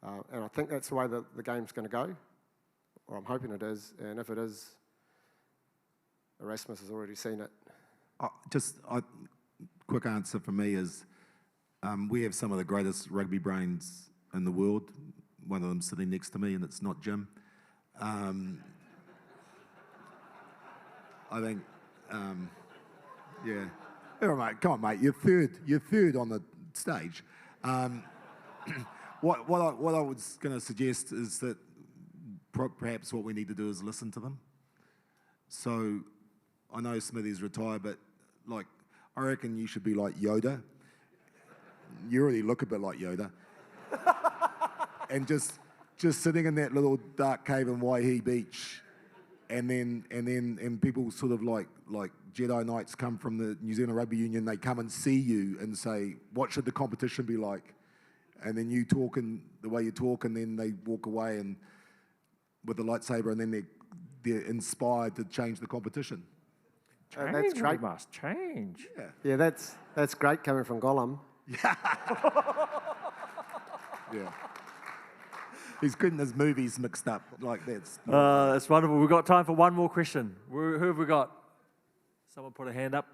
Speaker 4: And I think that's the way that the game's going to go, or I'm hoping it is. And if it is, Erasmus has already seen it.
Speaker 5: Quick answer from me is we have some of the greatest rugby brains in the world. One of them sitting next to me, and it's not Jim. I think, yeah. All right, come on, mate. You're third on the stage. What I was going to suggest is that perhaps what we need to do is listen to them. So I know Smithy's retired, but I reckon you should be like Yoda. You already look a bit like Yoda. And just sitting in that little dark cave in Waihi Beach, and people sort of like Jedi Knights come from the New Zealand Rugby Union, they come and see you and say, what should the competition be like? And then you talk in the way you talk, and then they walk away and with the lightsaber, and then they're inspired to change the competition.
Speaker 4: That's great.
Speaker 1: We must change.
Speaker 4: Yeah, that's great coming from Gollum.
Speaker 5: Yeah. He's getting his movies mixed up like that.
Speaker 1: That's wonderful. We've got time for one more question. Who have we got? Someone put a hand up.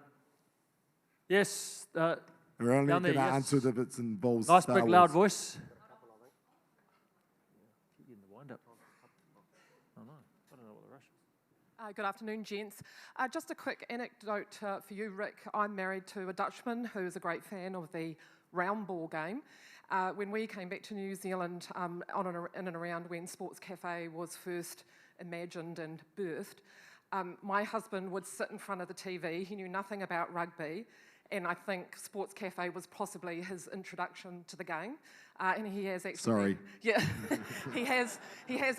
Speaker 1: Yes.
Speaker 5: We're only
Speaker 1: down
Speaker 5: going to
Speaker 1: there, yes.
Speaker 5: answer it if it involves
Speaker 1: Nice,
Speaker 5: Star
Speaker 1: big,
Speaker 5: Wars.
Speaker 1: loud voice. Keep getting the wind up. Oh, no. I don't know what the rush is.
Speaker 6: Good afternoon, gents. Just a quick anecdote for you, Rick. I'm married to a Dutchman who's a great fan of the round ball game. When we came back to New Zealand in and around when Sports Cafe was first imagined and birthed, my husband would sit in front of the TV. He knew nothing about rugby, and I think Sports Cafe was possibly his introduction to the game. And he has actually he has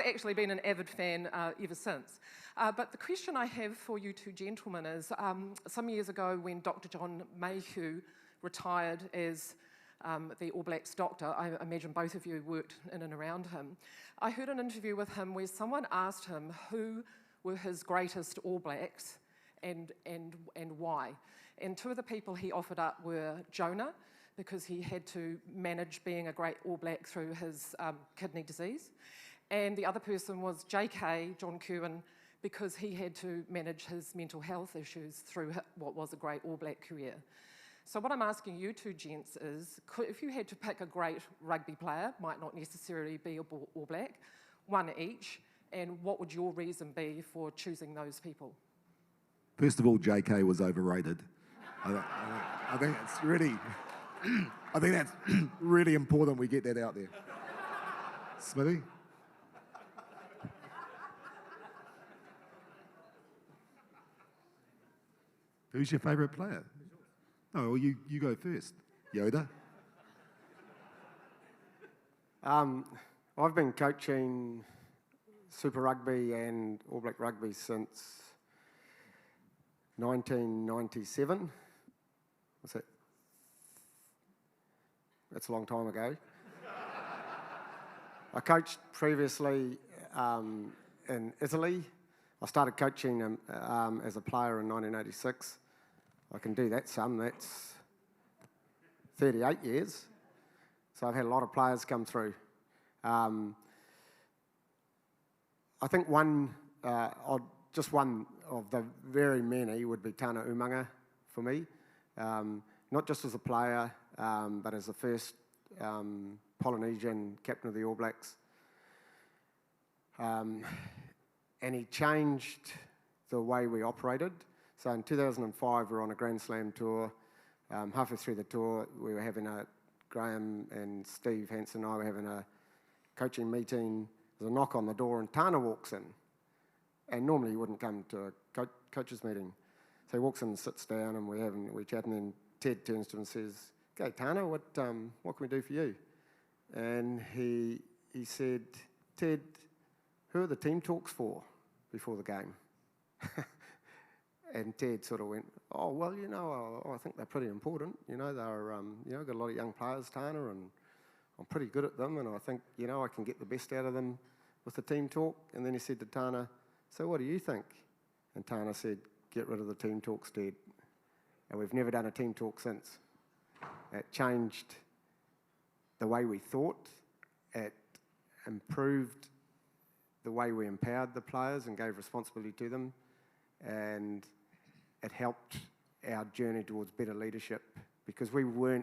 Speaker 6: actually been an avid fan ever since. But the question I have for you two gentlemen is, some years ago when Dr. John Mayhew retired as the All Blacks doctor, I imagine both of you worked in and around him, I heard an interview with him where someone asked him who were his greatest All Blacks and why. And two of the people he offered up were Jonah, because he had to manage being a great All Black through his kidney disease. And the other person was JK, John Kirwan, because he had to manage his mental health issues through what was a great All Black career. So what I'm asking you two gents is, if you had to pick a great rugby player, might not necessarily be All Black, one each, and what would your reason be for choosing those people?
Speaker 5: First of all, JK was overrated. I think it's really, I think that's really important we get that out there. Smithy? Who's your favourite player? No, well, you go first. Yoda?
Speaker 4: I've been coaching Super Rugby and All Black Rugby since 1997. What's that? That's a long time ago. I coached previously in Italy. I started coaching as a player in 1986. I can do that sum, that's 38 years. So I've had a lot of players come through. I think just one of the very many would be Tana Umaga for me. Not just as a player, but as the first Polynesian captain of the All Blacks. And he changed the way we operated. So in 2005, we were on a Grand Slam tour. Halfway through the tour, we were having Graham and Steve Hansen and I were having a coaching meeting. There's a knock on the door and Tana walks in. And normally he wouldn't come to a coach's meeting. So he walks in and sits down and we're chatting, and Ted turns to him and says, "Okay, Tana, what can we do for you?" And he said, "Ted, who are the team talks for before the game?" And Ted sort of went, "Oh, well, I think they're pretty important. They're, got a lot of young players, Tana, and I'm pretty good at them, and I think, I can get the best out of them with the team talk." And then he said to Tana, "So what do you think?" And Tana said, "Get rid of the team talks, Ted." And we've never done a team talk since. It changed the way we thought. It improved the way we empowered the players and gave responsibility to them. And it helped our journey towards better leadership, because you're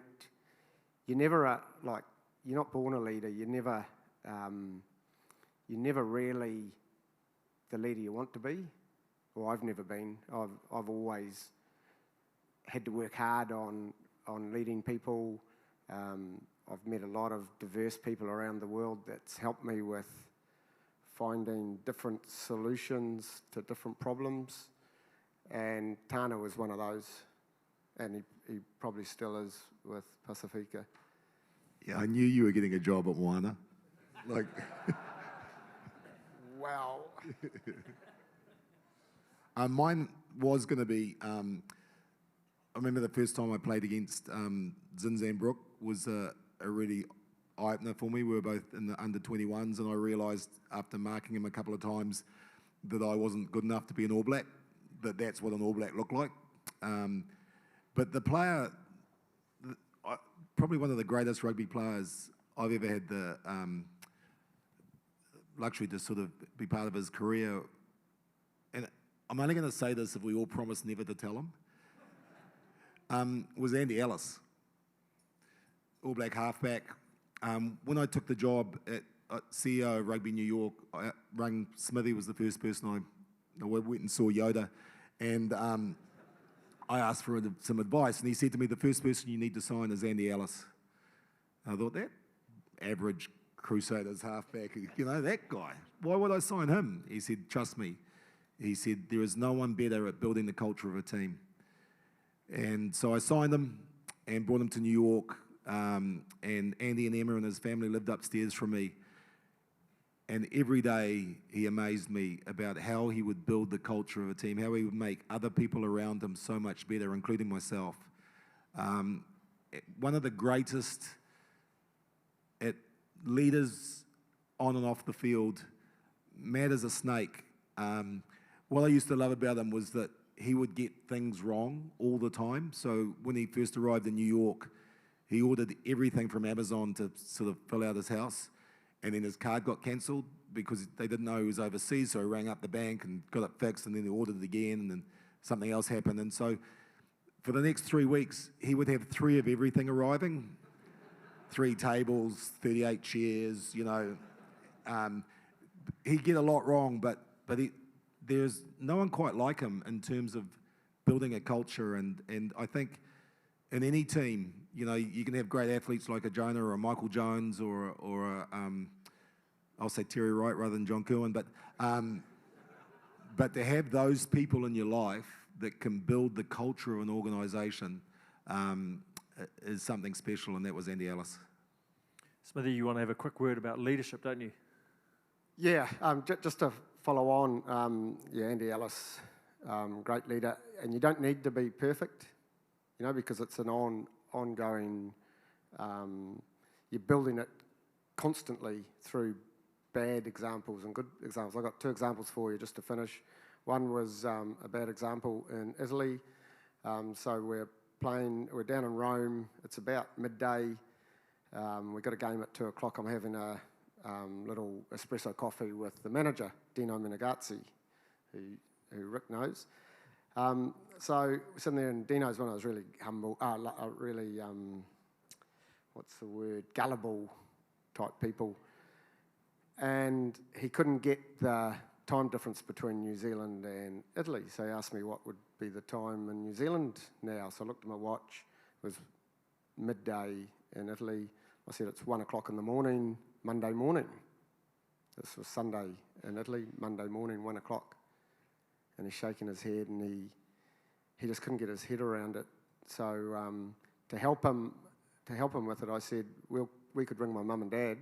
Speaker 4: not born a leader. You're never really the leader you want to be. Well, I've never been. I've always had to work hard on leading people. I've met a lot of diverse people around the world that's helped me with finding different solutions to different problems. And Tana was one of those. And he probably still is with Pacifica.
Speaker 5: Yeah, I knew you were getting a job at Moana.
Speaker 4: Wow.
Speaker 5: Mine was going to be, I remember the first time I played against Zinzan Brook was a really eye-opener for me. We were both in the under-21s, and I realised after marking him a couple of times that I wasn't good enough to be an All Black, that's what an All Black looked like. But the player, probably one of the greatest rugby players I've ever had the luxury to sort of be part of his career, and I'm only going to say this if we all promise never to tell him, was Andy Ellis, All Black halfback. When I took the job at CEO of Rugby New York, I rang Smithy, was the first person I went and saw Yoda, and I asked for some advice, and he said to me, "The first person you need to sign is Andy Ellis." And I thought, that average Crusaders halfback, that guy, why would I sign him? He said, "Trust me." He said, "There is no one better at building the culture of a team." And so I signed him and brought him to New York, and Andy and Emma and his family lived upstairs from me. And every day he amazed me about how he would build the culture of a team, how he would make other people around him so much better, including myself. One of the greatest leaders on and off the field, mad as a snake. What I used to love about him was that he would get things wrong all the time. So when he first arrived in New York, He ordered everything from Amazon to sort of fill out his house, and then his card got cancelled because they didn't know he was overseas, so he rang up the bank and got it fixed, and then he ordered it again, and then something else happened. And so for the next 3 weeks, he would have 3 of everything arriving. 3 tables, 38 chairs, you know. He'd get a lot wrong, but there's no one quite like him in terms of building a culture, and I think in any team, you know, you can have great athletes like a Jonah or a Michael Jones or a, I'll say Terry Wright rather than John Kirwan, but to have those people in your life that can build the culture of an organisation is something special, and that was Andy Ellis.
Speaker 1: Smithy, you want to have a quick word about leadership, don't you?
Speaker 4: Yeah, just to follow on, Andy Ellis, great leader, and you don't need to be perfect, you know, because it's an ongoing, you're building it constantly through bad examples and good examples. I've got 2 examples for you just to finish. One was a bad example in Italy. So we're down in Rome, it's about midday, we've got a game at 2 o'clock, I'm having a little espresso coffee with the manager, Dino Minigazzi, who Rick knows. So sitting there, and Dino's one of those really humble, really, gullible type people. And he couldn't get the time difference between New Zealand and Italy. So he asked me what would be the time in New Zealand now. So I looked at my watch, it was midday in Italy. I said, it's 1 o'clock in the morning, Monday morning. This was Sunday in Italy, Monday morning, 1 o'clock. And he's shaking his head, and he just couldn't get his head around it. So to help him with it, I said, we could ring my mum and dad,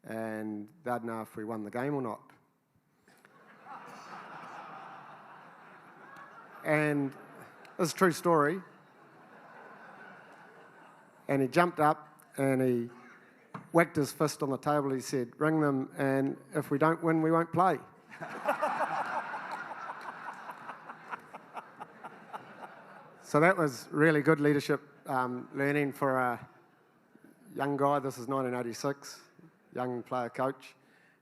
Speaker 4: and they'd know if we won the game or not. And this is a true story. And he jumped up and he whacked his fist on the table. He said, ring them, and if we don't win, we won't play. So that was really good leadership learning for a young guy. This is 1986, young player coach.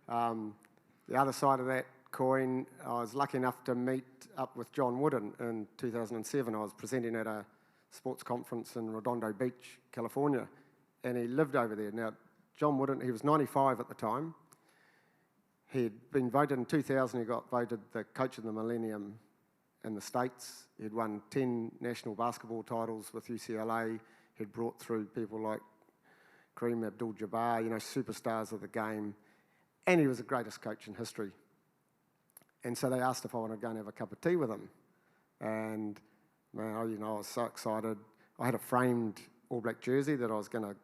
Speaker 4: The other side of that coin, I was lucky enough to meet up with John Wooden in 2007. I was presenting at a sports conference in Redondo Beach, California, and he lived over there. Now, John Wooden, he was 95 at the time. He'd been voted in 2000, he got voted the coach of the millennium in the States. He'd won 10 national basketball titles with UCLA. He'd brought through people like Kareem Abdul-Jabbar, you know, superstars of the game, and he was the greatest coach in history. And so they asked if I wanted to go and have a cup of tea with him. And, man, you know, I was so excited. I had a framed All Black jersey that I was going to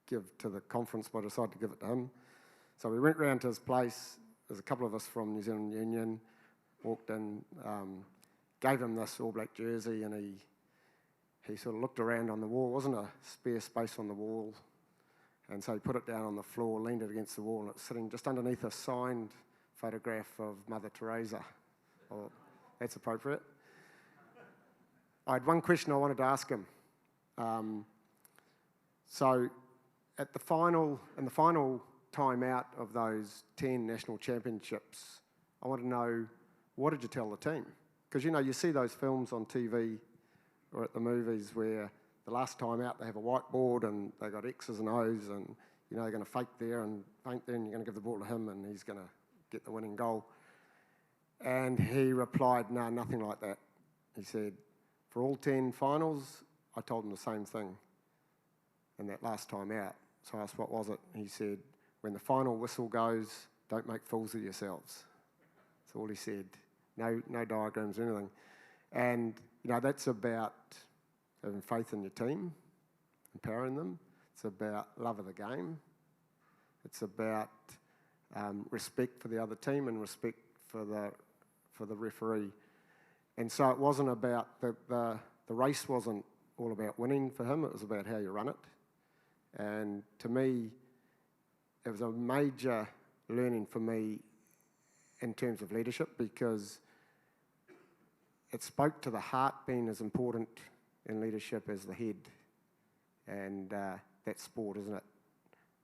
Speaker 4: give to the conference, but I decided to give it to him. So we went round to his place. There's a couple of us from New Zealand Union, walked in, gave him this All Black jersey, and he sort of looked around on the wall. There wasn't a spare space on the wall. And so he put it down on the floor, leaned it against the wall, and it's sitting just underneath a signed photograph of Mother Teresa. Well, that's appropriate. I had one question I wanted to ask him. So in the final time out of those 10 national championships, I want to know, what did you tell the team? Because, you know, you see those films on TV or at the movies where the last time out they have a whiteboard and they got X's and O's, and, you know, they're going to fake there and paint there, and you're going to give the ball to him and he's going to get the winning goal. And he replied, no, nothing like that. He said, for all 10 finals, I told him the same thing in that last time out. So I asked, what was it? He said, when the final whistle goes, don't make fools of yourselves. That's all he said. No diagrams or anything. And, you know, that's about having faith in your team, empowering them. It's about love of the game. It's about respect for the other team and respect for the referee. And so it wasn't about, the race wasn't all about winning for him, it was about how you run it. And to me, it was a major learning for me in terms of leadership, because it spoke to the heart being as important in leadership as the head. and that's sport, isn't it?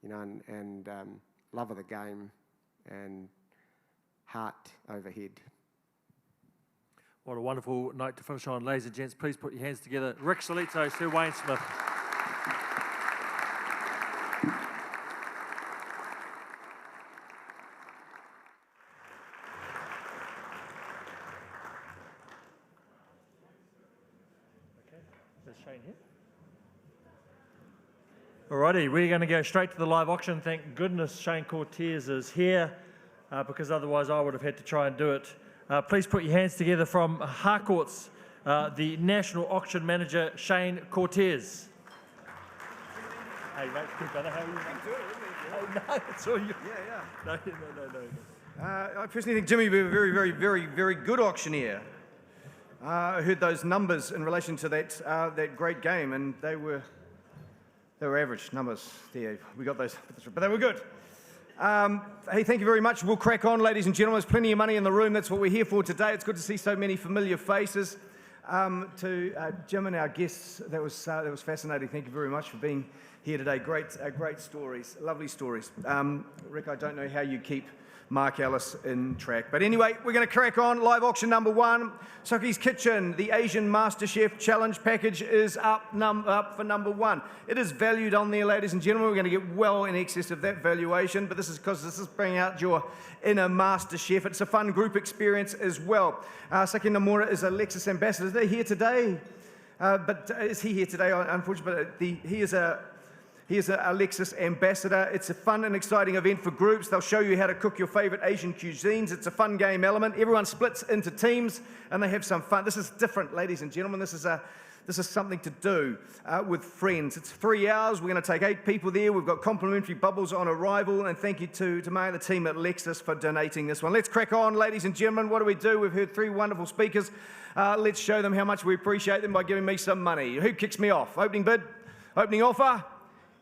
Speaker 4: You know, and love of the game and heart overhead.
Speaker 1: What a wonderful note to finish on. Ladies and gents, please put your hands together. Rick Salizzo, Sir Wayne Smith. Shane here. Alrighty, we're going to go straight to the live auction. Thank goodness Shane Cortez is here, because otherwise I would have had to try and do it. Please put your hands together from Harcourt's, the National Auction Manager, Shane Cortez. Hey mate, good brother, how are you? No, it's all you.
Speaker 7: Yeah.
Speaker 1: No.
Speaker 7: I personally think Jimmy will be a very, very, very, very good auctioneer. I heard those numbers in relation to that great game, and they were average numbers. There, we got those, but they were good. Hey, thank you very much. We'll crack on, ladies and gentlemen. There's plenty of money in the room. That's what we're here for today. It's good to see so many familiar faces. To Jim and our guests, that was fascinating. Thank you very much for being here today. Great stories, lovely stories. Rick, I don't know how you keep Mark Ellis in track. But anyway, we're going to crack on. Live auction number 1. Soki's Kitchen, the Asian MasterChef Challenge package is up for number 1. It is valued on there, ladies and gentlemen. We're going to get well in excess of that valuation, but this is because this is bringing out your inner MasterChef. It's a fun group experience as well. Saki Nomura is a Lexus ambassador. Is they here today? But is he here today? Unfortunately, but he is a Lexus ambassador. It's a fun and exciting event for groups. They'll show you how to cook your favourite Asian cuisines. It's a fun game element. Everyone splits into teams and they have some fun. This is different, ladies and gentlemen. This is something to do with friends. It's 3 hours. We're going to take 8 people there. We've got complimentary bubbles on arrival. And thank you to May and the team at Lexus for donating this one. Let's crack on, ladies and gentlemen. What do? We've heard 3 wonderful speakers. Let's show them how much we appreciate them by giving me some money. Who kicks me off? Opening bid? Opening offer?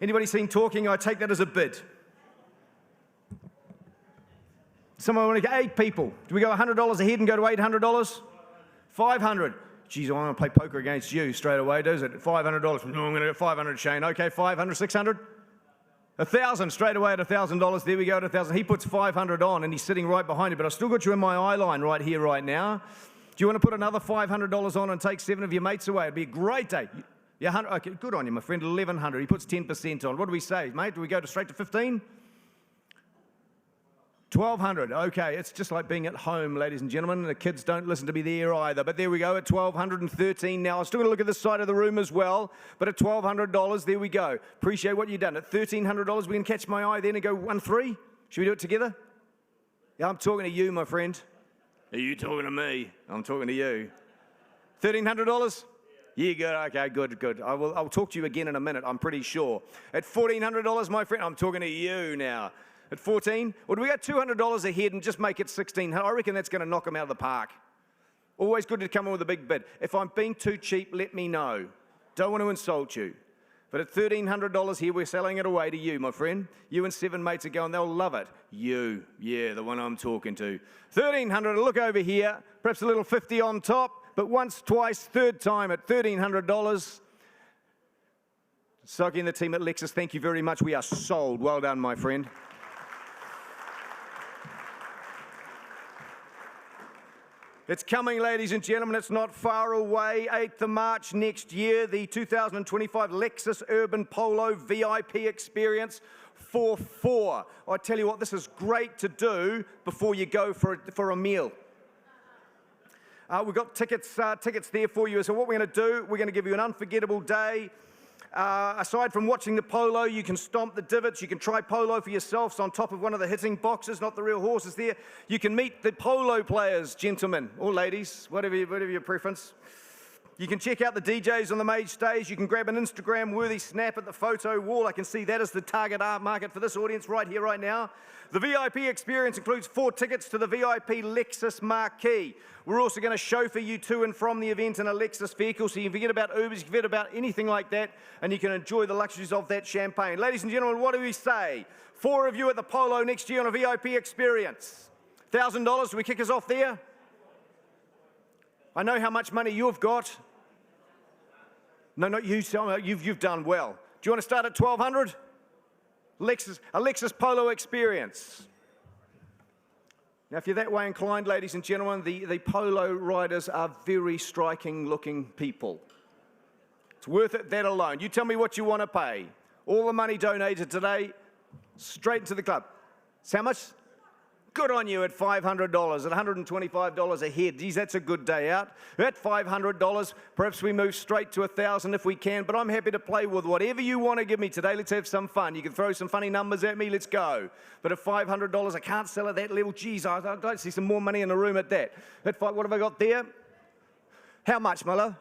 Speaker 7: Anybody seen talking? I take that as a bid. Someone want to get 8 people. Do we go $100 ahead and go to $800? 500. Geez, I want to play poker against you straight away, does it? $500. No, I'm going to get 500, Shane. Okay, 500, 600? 1,000, straight away at $1,000. There we go at 1,000. He puts 500 on and he's sitting right behind you, but I've still got you in my eye line right here, right now. Do you want to put another $500 on and take 7 of your mates away? It'd be a great day. Yeah, okay, good on you, my friend. 1,100. He puts 10% on. What do we say, mate? Do we go straight to 15? 1,200. Okay, it's just like being at home, ladies and gentlemen. The kids don't listen to me there either. But there we go at 1,213 now. I'm still going to look at this side of the room as well. But at $1,200, there we go. Appreciate what you've done. At $1,300, we can catch my eye then and go 1-3. Should we do it together? Yeah, I'm talking to you, my friend. Are you talking to me? I'm talking to you. $1,300? Yeah, good. Okay, good. I'll talk to you again in a minute, I'm pretty sure. At $1,400, my friend, I'm talking to you now. At 14, or do we go $200 ahead and just make it 1,600? I reckon that's going to knock them out of the park. Always good to come in with a big bid. If I'm being too cheap, let me know. Don't want to insult you. But at $1,300 here, we're selling it away to you, my friend. You and 7 mates are going, they'll love it. You, yeah, the one I'm talking to. $1,300, look over here. Perhaps a little 50 on top. But once, twice, third time at $1,300. Soki and the team at Lexus, thank you very much. We are sold. Well done, my friend. It's coming, ladies and gentlemen. It's not far away. 8th of March next year, the 2025 Lexus Urban Polo VIP experience for 4. I tell you what, this is great to do before you go for a meal. We've got tickets there for you. So what we're going to do, we're going to give you an unforgettable day. Aside from watching the polo, you can stomp the divots. You can try polo for yourselves on top of one of the hitting boxes, not the real horses there. You can meet the polo players, gentlemen or ladies, whatever your preference. You can check out the DJs on the main stage. You can grab an Instagram-worthy snap at the photo wall. I can see that as the target art market for this audience right here, right now. The VIP experience includes 4 tickets to the VIP Lexus Marquee. We're also going to chauffeur you to and from the event in a Lexus vehicle, so you can forget about Ubers, you can forget about anything like that, and you can enjoy the luxuries of that champagne. Ladies and gentlemen, what do we say? 4 of you at the Polo next year on a VIP experience. $1,000, do we kick us off there? I know how much money you've got. No, not you, you've done well. Do you want to start at 1,200? A Lexus Polo Experience. Now, if you're that way inclined, ladies and gentlemen, the Polo riders are very striking looking people. It's worth it, that alone. You tell me what you want to pay. All the money donated today, straight into the club. So how much? Good on you at $500, at $125 a head. Geez, that's a good day out. At $500, perhaps we move straight to $1,000 if we can, but I'm happy to play with whatever you want to give me today. Let's have some fun. You can throw some funny numbers at me, let's go. But at $500, I can't sell at that level. Geez, I'd like to see some more money in the room at that. What have I got there? How much, my love?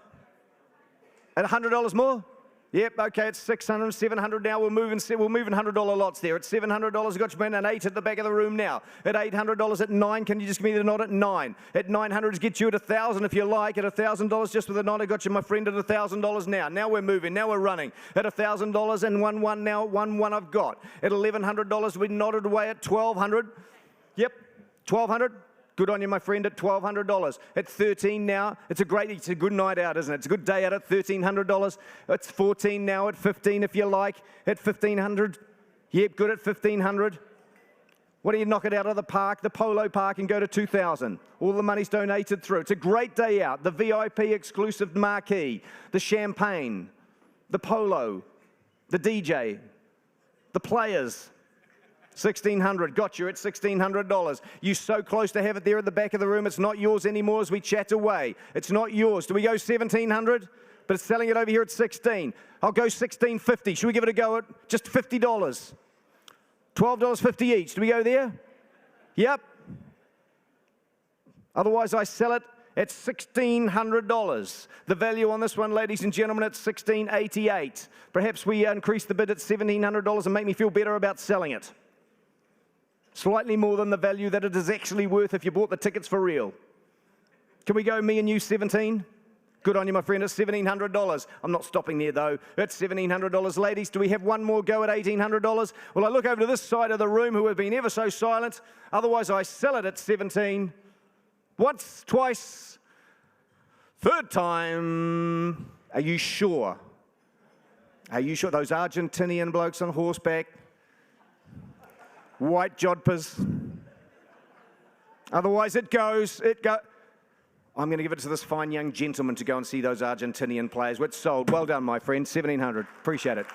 Speaker 7: At $100 more? Yep, okay, it's $600, $700 now. We're moving $100 lots there. At $700, I've got you an 8 at the back of the room now. At $800, at 9, can you just give me the nod at 9? At $900, get you at $1,000 if you like. At $1,000, just with a nod, I got you, my friend, at $1,000 now. Now we're moving, now we're running. At $1,000 and 1-1 now, 1-1 I've got. At $1,100, we nodded away at $1,200. Yep, $1,200. Good on you, my friend, at $1,200. At 13 now, it's a good night out, isn't it? It's a good day out at $1,300. It's 14 now, at 15 if you like. At 1,500, yep, good at 1,500. What do you knock it out of the park, the Polo Park, and go to 2,000? All the money's donated through. It's a great day out. The VIP exclusive marquee, the champagne, the polo, the DJ, the players. 1,600, got you at $1,600. You're so close to have it there at the back of the room, it's not yours anymore as we chat away. It's not yours. Do we go 1,700? But it's selling it over here at 16. I'll go 1,650. Should we give it a go at just $50? $12.50 each. Do we go there? Yep. Otherwise, I sell it at $1,600. The value on this one, ladies and gentlemen, at $1,688. Perhaps we increase the bid at $1,700 and make me feel better about selling it. Slightly more than the value that it is actually worth if you bought the tickets for real. Can we go me and you 17? Good on you, my friend, at $1,700. I'm not stopping there, though. At $1,700. Ladies, do we have one more go at $1,800? Well, I look over to this side of the room who have been ever so silent. Otherwise, I sell it at 17. Once, twice, third time. Are you sure? Are you sure? Those Argentinian blokes on horseback. White jodhpurs. Otherwise, it goes. I'm going to give it to this fine young gentleman to go and see those Argentinian players. It's sold. Well done, my friend. 1,700. Appreciate it.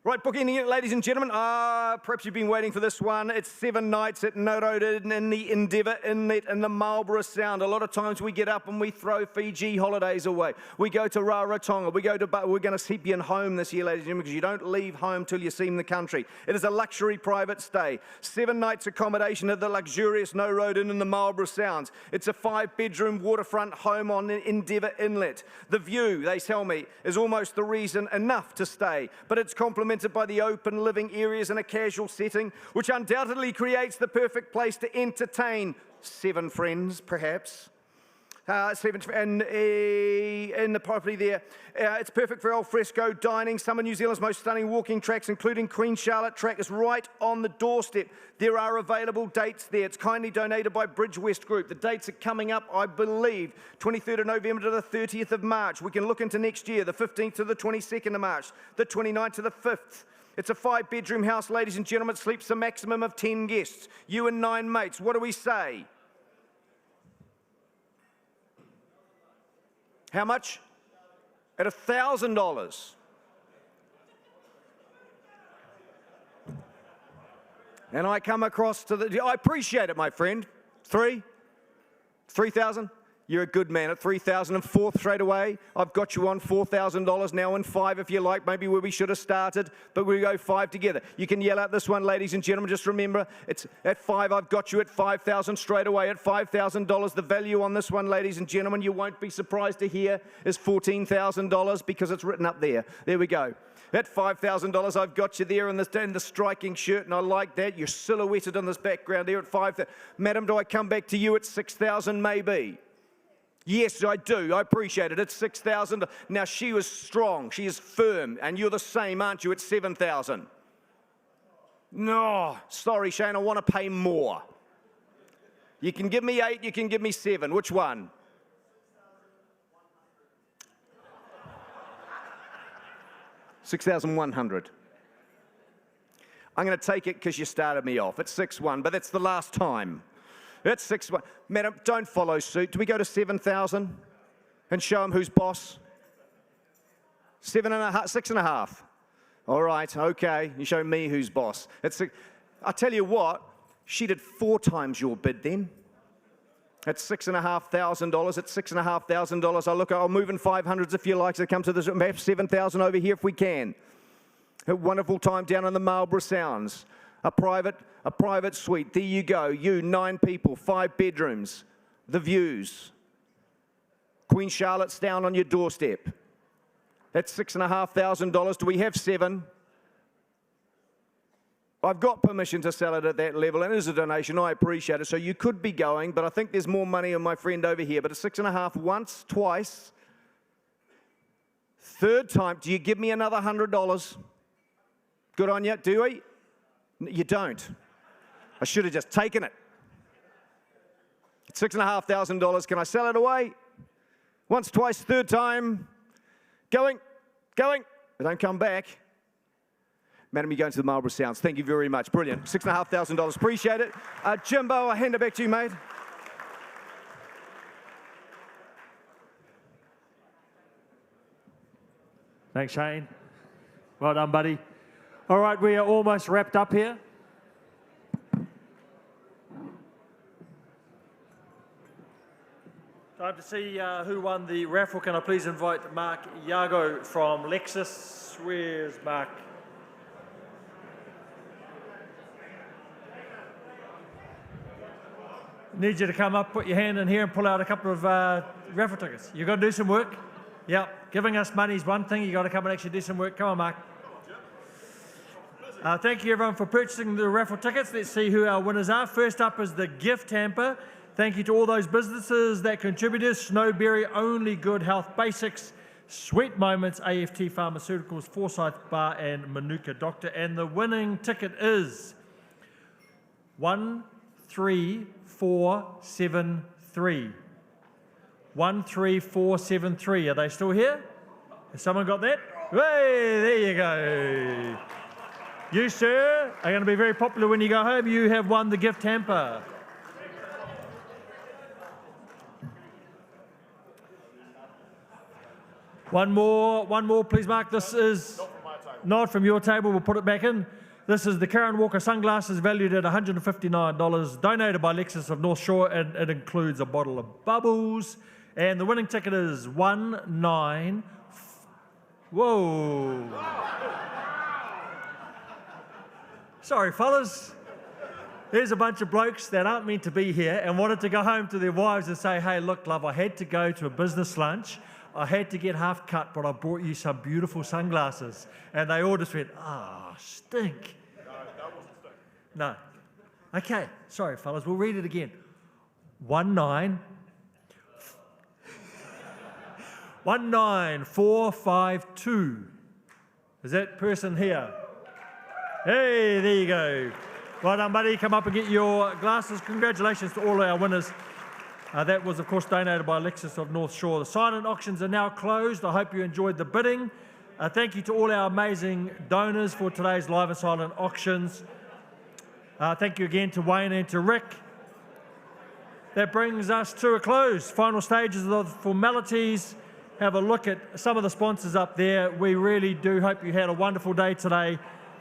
Speaker 7: Right, booking it, ladies and gentlemen. Perhaps you've been waiting for this one. It's 7 nights at No Road in the Endeavour Inlet in the Marlborough Sound. A lot of times we get up and we throw Fiji holidays away. We go to Rarotonga. We're going to keep you in home this year, ladies and gentlemen, because you don't leave home till you've seen the country. It is a luxury private stay. 7 nights accommodation at the luxurious No Road Inn in the Marlborough Sounds. It's a 5-bedroom waterfront home on the Endeavour Inlet. The view, they tell me, is almost the reason enough to stay, but it's complemented by the open living areas in a casual setting, which undoubtedly creates the perfect place to entertain 7 friends, perhaps. And in the property there, it's perfect for al fresco dining. Some of New Zealand's most stunning walking tracks, including Queen Charlotte Track, is right on the doorstep. There are available dates there. It's kindly donated by Bridge West Group. The dates are coming up, I believe, 23rd of November to the 30th of March. We can look into next year, the 15th to the 22nd of March, the 29th to the 5th. It's a 5-bedroom house, ladies and gentlemen. It sleeps a maximum of 10 guests. You and 9 mates. What do we say? How much? At $1,000. And I come across to the, I appreciate it, my friend. 3,000? You're a good man. At 3,000 and 4th straight away, I've got you on $4,000 now and 5 if you like, maybe where we should have started, but we go 5 together. You can yell out this one, ladies and gentlemen. Just remember, it's at 5. I've got you at 5,000 straight away at $5,000. The value on this one, ladies and gentlemen, you won't be surprised to hear, is $14,000 because it's written up there. There we go. At $5,000, I've got you there in the striking shirt, and I like that. You're silhouetted in this background there at 5,000. Madam, do I come back to you at 6,000 maybe? Yes, I do. I appreciate it. It's 6,000. Now, she was strong. She is firm. And you're the same, aren't you, at 7,000? No. Sorry, Shane, I want to pay more. You can give me 8, you can give me 7. Which one? $6,100. I'm going to take it because you started me off. It's 6-1, but that's the last time. It's 6-1. Madam, don't follow suit. Do we go to 7,000 and show them who's boss? 7.5, 6.5. All right, okay. You show me who's boss. I tell you what, she did 4 times your bid then. At $6,500. At $6,500. I'll move in 500s if you like to come to this. Perhaps 7,000 over here if we can. A wonderful time down in the Marlborough Sounds. A private suite. There you go. You, 9 people, 5 bedrooms. The views. Queen Charlotte's down on your doorstep. That's $6,500. Do we have 7? I've got permission to sell it at that level, and it is a donation. I appreciate it. So you could be going, but I think there's more money on my friend over here. But a 6.5 once, twice. 3rd time, do you give me another $100? Good on you. Do we? You don't. I should have just taken it. It's $6,500. Can I sell it away? Once, twice, 3rd time. Going. They don't come back. Madam, you're going to the Marlborough Sounds. Thank you very much. Brilliant. $6,500. Appreciate it. Jimbo, I'll hand it back to you, mate.
Speaker 1: Thanks, Shane. Well done, buddy. All right, we are almost wrapped up here. Time to see who won the raffle. Can I please invite Mark Yago from Lexus? Where's Mark? Need you to come up, put your hand in here and pull out a couple of raffle tickets. You've got to do some work. Yep, giving us money is one thing. You've got to come and actually do some work. Come on, Mark. Thank you, everyone, for purchasing the raffle tickets. Let's see who our winners are. First up is the gift hamper. Thank you to all those businesses that contributed. Snowberry, Only Good Health Basics, Sweet Moments, AFT Pharmaceuticals, Forsyth Bar, and Manuka Doctor. And the winning ticket is 13473. 13473. Are they still here? Has someone got that? Hey, there you go. You, sir, are going to be very popular when you go home. You have won the gift hamper. One more, please, Mark. This is not from your table. We'll put it back in. This is the Karen Walker sunglasses valued at $159, donated by Lexus of North Shore, and it includes a bottle of bubbles. And the winning ticket is 19. Whoa. Sorry, fellas. There's a bunch of blokes that aren't meant to be here and wanted to go home to their wives and say, hey, look, love, I had to go to a business lunch. I had to get half cut, but I brought you some beautiful sunglasses. And they all just went, stink.
Speaker 2: No, that wasn't stink.
Speaker 1: No. Okay, sorry, fellas, we'll read it again. 19452. Is that person here? Hey, there you go. Well done, buddy. Come up and get your glasses. Congratulations to all our winners. That was, of course, donated by Lexus of North Shore. The silent auctions are now closed. I hope you enjoyed the bidding. Thank you to all our amazing donors for today's live and silent auctions. Thank you again to Wayne and to Rick. That brings us to a close. Final stages of the formalities. Have a look at some of the sponsors up there. We really do hope you had a wonderful day today.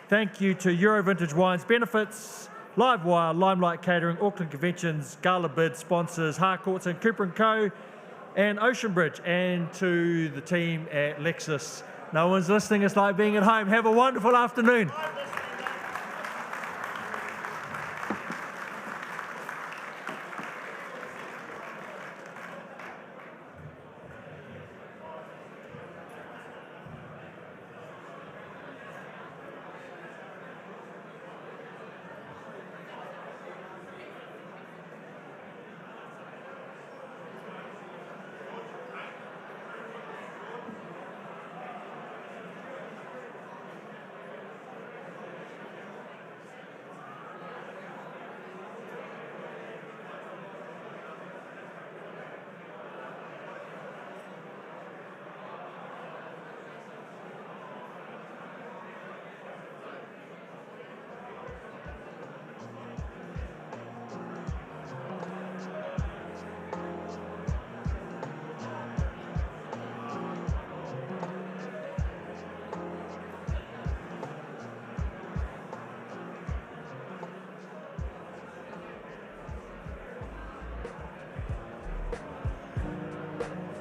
Speaker 1: Thank you to Euro Vintage Wines Benefits, Livewire, Limelight Catering, Auckland Conventions, Gala Bid sponsors, Harcourts and Cooper & Co, and Ocean Bridge, and to the team at Lexus. No one's listening, it's like being at home. Have a wonderful afternoon.